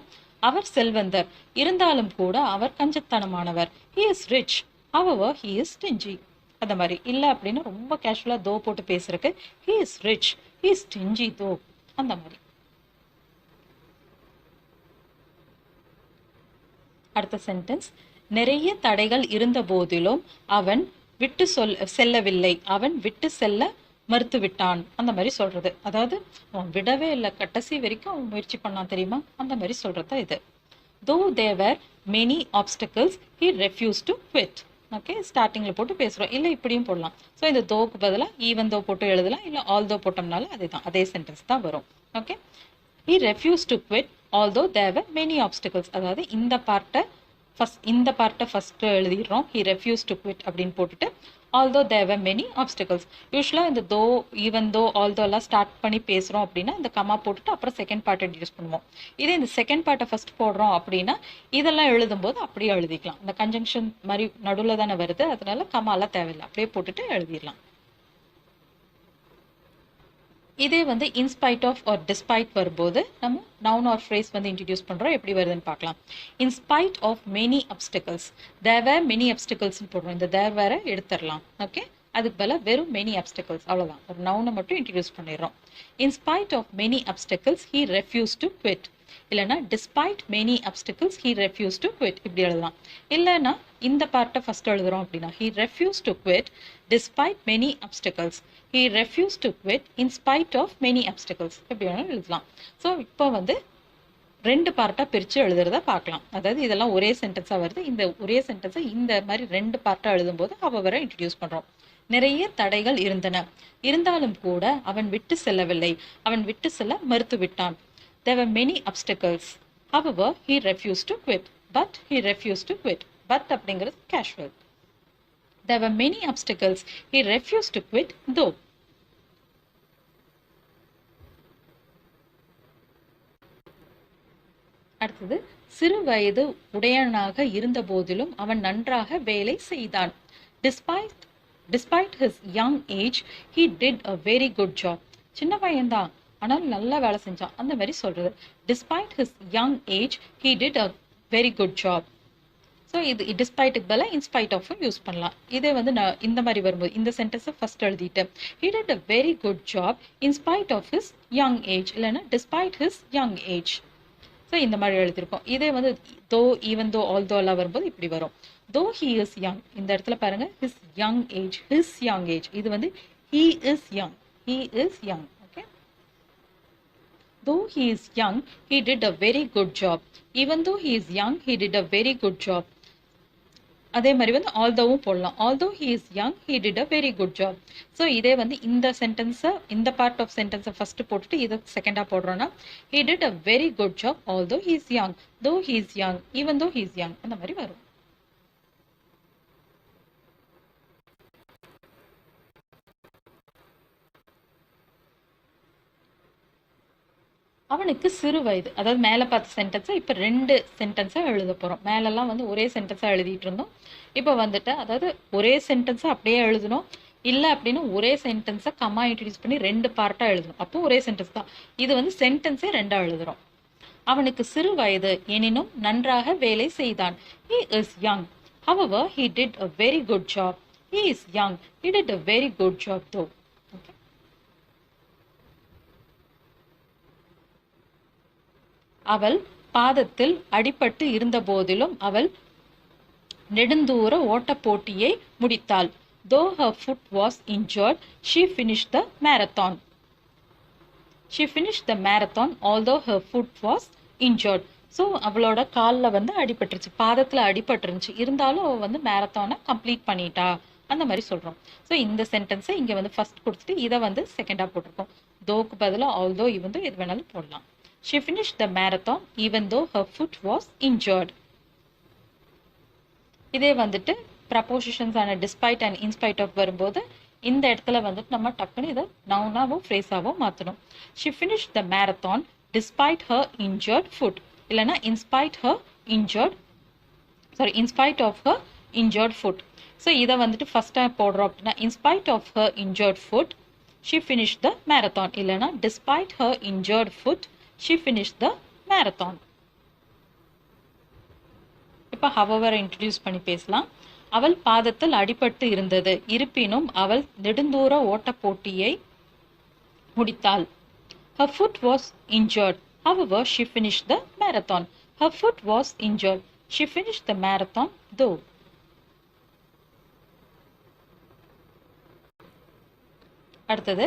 Speaker 1: அவர் செல்வந்தர் இருந்தாலும் கூட அவர் கஞ்சத்தனமானவர், he is rich however he is stingy. அந்த மாதிரி இல்லை அப்படின்னா ரொம்ப கேஷுவலாக தோ போட்டு பேசுறதுக்கு he is rich he is stingy though அந்த மாதிரி. அடுத்த சென்டென்ஸ், நிறைய தடைகள் இருந்த போதிலும் அவன் விட்டு செல்லவில்லை, அவன் விட்டு செல்ல மறுத்து விட்டான் அந்த மாதிரி சொல்றது. அதாவது அவன் விடவே இல்லை, கடைசி வரைக்கும் அவன் முயற்சி பண்ணான் தெரியுமா, அந்த மாதிரி சொல்றதா இது. though there were many obstacles he refused to quit. Okay, ஸ்டார்டிங்ல போட்டு பேசுறோம், இல்லை இப்படியும் போடலாம். ஸோ இந்த தோக்கு பதிலாக ஈவன் தோ போட்டு எழுதலாம், இல்லை ஆல் தோ போட்டோம்னால அதே சென்டென்ஸ் தான் வரும். Okay, he refused to quit although there were many obstacles. அதாவது இந்த பார்ட்டை first எழுதிடுறோம், he refused to quit அப்படின்னு போட்டுட்டு although there were many obstacles. யூஸ்வலாக இந்த தோ ஈவன் தோ ஆல்தோ எல்லாம் ஸ்டார்ட் பண்ணி பேசுகிறோம் அப்படின்னா இந்த கமா போட்டுட்டு அப்புறம் செகண்ட் பார்ட்டை யூஸ் பண்ணுவோம். இதே இந்த செகண்ட் பார்ட்டை ஃபர்ஸ்ட் போடுறோம் அப்படின்னா இதெல்லாம் எழுதும்போது அப்படியே எழுதிக்கலாம். இந்த கன்ஜங்ஷன் மாதிரி நடுவில் தானே வருது, அதனால கமாலாம் தேவையில்லை, அப்படியே போட்டுட்டு எழுதிடலாம். இதே வந்து இன்ஸ்பைட் ஆஃப் ஆர் டிஸ்பைட் வரும்போது நம்ம நவுன் ஆர் ஃப்ரேஸ் வந்து இன்ட்ரடியூஸ் பண்ணுறோம், எப்படி வருதுன்னு பார்க்கலாம். In spite of many obstacles, there were many அப்டிகல்ஸ்னு போடுறோம், இந்த தேர் வேரை எடுத்துடலாம். ஓகே, அதுக்கு பதிலாக வெறும் மெனி அப்டிகல்ஸ் அவ்வளோதான், ஒரு நவுனை மட்டும் இன்ட்ரடியூஸ் பண்ணிடுறோம். In spite of many obstacles he refuse to quit, இல்லைன்னா despite many obstacles he refuse to quit இப்படி எழுதலாம். இல்லைன்னா இந்த பார்ட்டை ஃபர்ஸ்ட் எழுதுறோம் அப்படின்னா he refuse to quit despite many obstacles, he refused to quit in spite of many obstacles எப்படி வேணாலும் எழுதலாம். ஸோ இப்போ வந்து ரெண்டு பார்ட்டாக பிரித்து எழுதுறத பார்க்கலாம். அதாவது இதெல்லாம் ஒரே சென்டென்ஸாக வருது, இந்த ஒரே சென்டென்ஸை இந்த மாதிரி ரெண்டு பார்ட்டாக எழுதும்போது அவரை இன்ட்ரடியூஸ் பண்ணுறோம். நிறைய தடைகள் இருந்தன, இருந்தாலும் கூட அவன் விட்டு செல்லவில்லை, அவன் விட்டு செல்ல மறுத்து விட்டான். there were many obstacles however he refused to quit, but he refused to quit. but அப்படிங்கிறது casual. there were many obstacles he refused to quit though. அடுத்தது, சிறு வயது உடையனாக இருந்த போதிலும் அவன் நன்றாக வேலை செய்தான். despite his young age he did a very good job. சின்ன பையன்தான் ஆனால் நல்லா வேலை செஞ்சான் அந்த மாதிரி சொல்றது. despite his young age he did a very good job. So இது டிஸ்பைட்டுக்கு பதிலாக இன்ஸ்பைட் ஆஃப் யூஸ் பண்ணலாம். இதே வந்து நான் இந்த மாதிரி வரும்போது இந்த சென்டென்ஸை ஃபர்ஸ்ட் எழுதிட்டேன், he did a very good job in spite of his young age, இல்லைன்னா despite his young age. So இந்த மாதிரி எழுதியிருக்கோம். இதே வந்து தோ ஈவன் தோ ஆல் தோ எல்லாம் வரும்போது இப்படி வரும். though he is young, இந்த இடத்துல பாருங்க his young age, இது வந்து he is young. Okay, though he is young he did a very good job, even though he is young he did a very good job. அதே மாதிரி வந்து ஆல்தோவும் போடலாம், although he is young he did a very good job. So இதே வந்து இந்த சென்டென்ஸை இந்த part of சென்டென்ஸை ஃபர்ஸ்ட் போட்டுட்டு இதை செகண்டாக போடுறோன்னா he did a very good job although he is young, though he is young, even though he is young அந்த மாதிரி வரும். அவனுக்கு சிறு வயது, அதாவது மேலே பார்த்த சென்டென்ஸை இப்போ ரெண்டு சென்டென்ஸாக எழுத போகிறோம். மேலெல்லாம் வந்து ஒரே சென்டென்ஸாக எழுதிட்டு இருந்தோம், இப்போ வந்துட்டு அதாவது ஒரே சென்டென்ஸை அப்படியே எழுதணும், இல்லை அப்படின்னு ஒரே சென்டென்ஸை கமா இன்ட்ரடியூஸ் பண்ணி ரெண்டு பார்ட்டாக எழுதணும், அப்போ ஒரே சென்டென்ஸ் தான். இது வந்து சென்டென்ஸே ரெண்டாக எழுதுகிறோம். அவனுக்கு சிறு வயது எனினும் நன்றாக வேலை செய்தான். he is young however he did a very good job. he is young he did a very good job though. அவள் பாதத்தில் அடிபட்டு இருந்த போதிலும் அவள் நெடுந்தூர ஓட்ட போட்டியை முடித்தாள். though her foot was injured she finished the marathon. although her foot was injured. So அவளோட காலில் வந்து அடிபட்டுருச்சு, பாதத்தில் அடிபட்டுருந்துச்சு, இருந்தாலும் அவள் வந்து மேரத்தானை கம்ப்ளீட் பண்ணிட்டா அந்த மாதிரி சொல்கிறோம். ஸோ இந்த சென்டென்ஸை இங்கே வந்து ஃபர்ஸ்ட் கொடுத்துட்டு இதை வந்து செகண்டாக போட்டிருக்கோம். தோக்கு பதிலாக ஆல்தோ இவன் எது வேணாலும் போடலாம். She finished the marathon even though her foot was injured. இதே வந்துட்டு ப்ரப்போசிஷன்ஸ் ஆன டிஸ்பைட் அண்ட் இன்ஸ்பைட் ஆஃப் வரும்போது இந்த இடத்துல வந்துட்டு நம்ம டக்குன்னு இதை நவுனாவோ ஃப்ரேஸாவோ மாற்றணும். She finish the marathon despite her injured foot, இல்லைனா in spite of her injured foot. So இதை வந்துட்டு ஃபஸ்ட்டாக போடுறோம் அப்படின்னா in spite of her injured foot she finish the marathon, இல்லைனா despite her injured foot she finish the marathon. இப்போ however introduce பண்ணி பேசலாம். அவள் பாதத்தில் அடிபட்டு இருந்தது, இருப்பினும் அவள் நெடுந்தூர ஓட்ட போட்டியை முடித்தாள். Her foot was injured, however she finished the marathon. Her foot was injured, she finished the marathon though. அடுத்தது,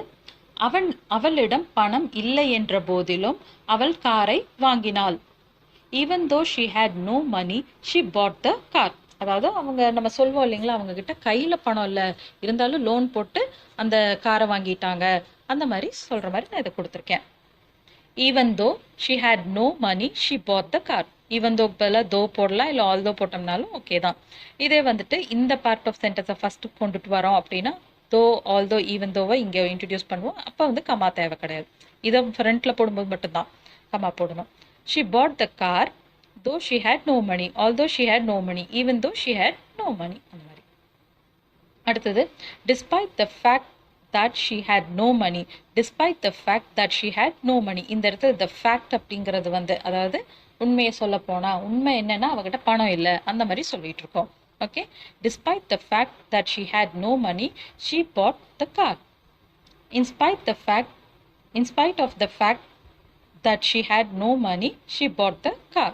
Speaker 1: அவளிடம் பணம் இல்லை என்ற போதிலும் அவள் காரை வாங்கினாள். Even though she had no money, she bought the car. அதாவது அவங்க நம்ம சொல்வோம் இல்லைங்களா, அவங்க கிட்ட கையில் பணம் இல்லை இருந்தாலும் லோன் போட்டு அந்த காரை வாங்கிட்டாங்க, அந்த மாதிரி சொல்கிற மாதிரி நான் இதை கொடுத்துருக்கேன். Even though she had no money, she bought the car. Even though பதிலாக தோ போடலாம், இல்லை ஆல் தோ போட்டோம்னாலும் ஓகே தான். இதே வந்துட்டு இந்த பார்ட் ஆஃப் சென்டென்ஸை ஃபஸ்ட்டு கொண்டுட்டு வரோம் அப்படின்னா தோ, ஆல் தோ, ஈவன் தோவை இங்கே இன்ட்ரடியூஸ் பண்ணுவோம். அப்போ வந்து கமா தேவை கிடையாது. இதை ஃப்ரண்ட்டில் போடும்போது மட்டும்தான் கமா போடணும். She bought the car though she had no money, although she had no money, even though she had no money. அந்த மாதிரி. அடுத்தது, despite the fact that she had no money, despite the fact that she had no money. இந்த இடத்துல the fact அப்படிங்கிறது வந்து அதாவது உண்மையை சொல்ல போனா உண்மை என்னன்னா அவகிட்ட பணம் இல்லை அந்த மாதிரி சொல்லிட்டு இருக்கோம். Okay, despite the fact that she had no money, she bought the car. In spite of the fact that she had no money, she bought the car.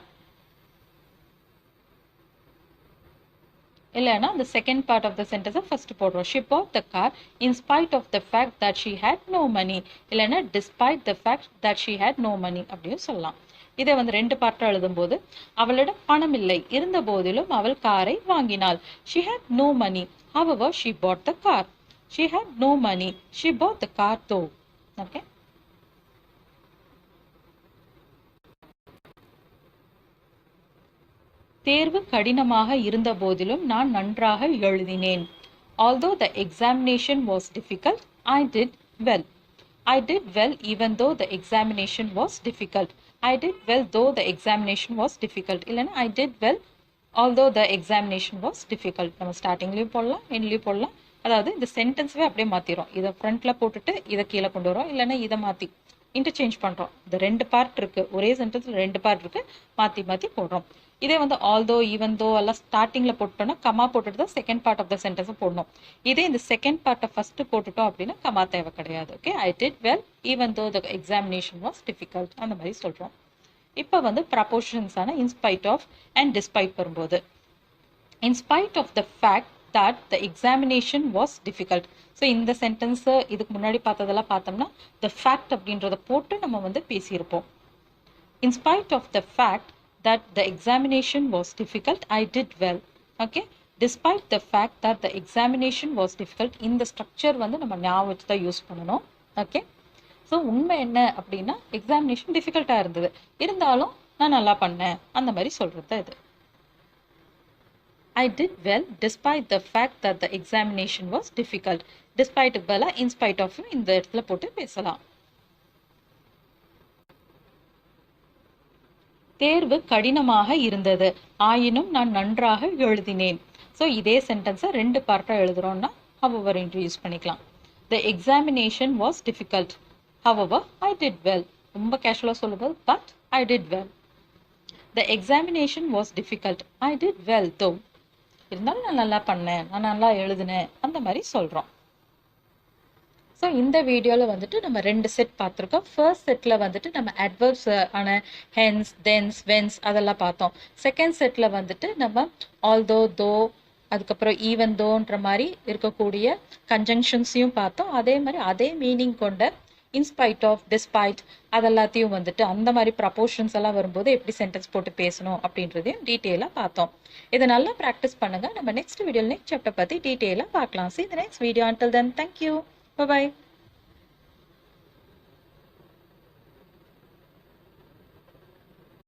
Speaker 1: இல்லைனா the second part of the sentence first போடுறோம். She bought the car in spite of the fact that she had no money, இல்லைனா despite the fact that she had no money அப்படின்னு சொல்லலாம். இதை வந்து ரெண்டு பார்ட்டா எழுதும்போது அவளிடம் பணம் இல்லை இருந்த போதிலும் அவள் காரை வாங்கினாள். She had no money, however she bought the car. She had no money, she bought the car though. Okay. தேர்வு கடினமாக இருந்த போதிலும் நான் நன்றாக எழுதினேன். Although the examination was difficult, I did well. I did well even though the examination was difficult. I did well though the examination was difficult. இல்லைன்னா I did well although the examination was difficult. நம்ம ஸ்டார்டிங்லேயும் போடலாம், எண்ட்லேயும் போடலாம். அதாவது இந்த சென்டென்ஸவே அப்படியே மாற்றிடும். இதை ஃப்ரண்ட்டில் போட்டுட்டு இதை கீழே கொண்டு வரோம், இல்லைன்னா இதை மாற்றி இன்டர்சேஞ்ச் பண்ணுறோம். இந்த ரெண்டு பார்ட் இருக்குது, ஒரே சென்டென்ஸில் ரெண்டு பார்ட் இருக்குது, மாற்றி மாற்றி போடுறோம். இதே வந்து ஆல்தோ ஈவன் தோ எல்லாம் ஸ்டார்டிங்கில் போட்டோம்னா கமா போட்டுட்டு தான் செகண்ட் பார்ட் ஆஃப் த சென்டென்ஸை போடணும். இதே இந்த செகண்ட் பார்ட்டை ஃபஸ்ட்டு போட்டுட்டோம் அப்படின்னா கமா தேவை கிடையாது. Okay, I did well even though the examination was difficult அந்த மாதிரி சொல்கிறோம். இப்போ வந்து ப்ரப்போசிஷன்ஸான இன்ஸ்பைட் ஆஃப் அண்ட் டிஸ்பைட் வரும்போது in spite of the fact that the examination was difficult. So இந்த சென்டென்ஸை இதுக்கு முன்னாடி பார்த்ததெல்லாம் பார்த்தோம்னா the fact அப்படின்றத போட்டு நம்ம வந்து பேசியிருப்போம். In spite of the fact that the examination was difficult, I did well. Okay, despite the fact that the examination was difficult, இந்த ஸ்ட்ரக்சர் வந்து நம்ம ஞாபகம் வச்சு தான் யூஸ் பண்ணணும். ஓகே, ஸோ உண்மை என்ன அப்படின்னா எக்ஸாமினேஷன் டிஃபிகல்ட்டாக இருந்தது இருந்தாலும் நான் நல்லா பண்ணேன் அந்த மாதிரி சொல்கிறது தான் இது. I did well despite the fact that the examination was difficult. Despite பல in spite of இந்த இடத்துல போட்டு பேசலாம். தேர்வு கடினமாக இருந்தது ஆயினும் நான் நன்றாக எழுதினேன். ஸோ இதே சென்டென்ஸை ரெண்டு பார்ட்டாக எழுதுறோம்னா however யூஸ் பண்ணிக்கலாம். The examination was difficult. However, I did well. ரொம்ப கேஷுவலாக சொல்லும்போது but I did well. The examination was difficult. I did well though. இருந்தாலும் நான் நல்லா பண்ணேன், நான் நல்லா எழுதினேன் அந்த மாதிரி சொல்கிறோம். ஸோ இந்த வீடியோவில் வந்துட்டு நம்ம ரெண்டு செட் பார்த்துருக்கோம். ஃபர்ஸ்ட் செட்டில் வந்துட்டு நம்ம அட்வர்ப்ஸ் ஆன ஹென்ஸ், தென்ஸ், வென்ஸ் அதெல்லாம் பார்த்தோம். செகண்ட் செட்டில் வந்துட்டு நம்ம ஆல்தோ, தோ, அதுக்கப்புறம் ஈவன் தோன்ற மாதிரி இருக்கக்கூடிய கன்ஜங்ஷன்ஸையும் பார்த்தோம். அதே மாதிரி அதே மீனிங் கொண்ட இன்ஸ்பைட் ஆஃப், டிஸ்பைட் அதெல்லாத்தையும் வந்துட்டு அந்த மாதிரி ப்ரப்போர்ஷன்ஸ் எல்லாம் வரும்போது எப்படி சென்டென்ஸ் போட்டு பேசணும் அப்படின்றதையும் டீட்டெயிலாக பார்த்தோம். இதை நல்லா ப்ராக்டிஸ் பண்ணுங்கள். நம்ம நெக்ஸ்ட் வீடியோவில் நெக்ஸ்ட் சாப்டர் பற்றி டீட்டெயிலாக பார்க்கலாம். See you in the next video. Until then, thank you. Bye-bye.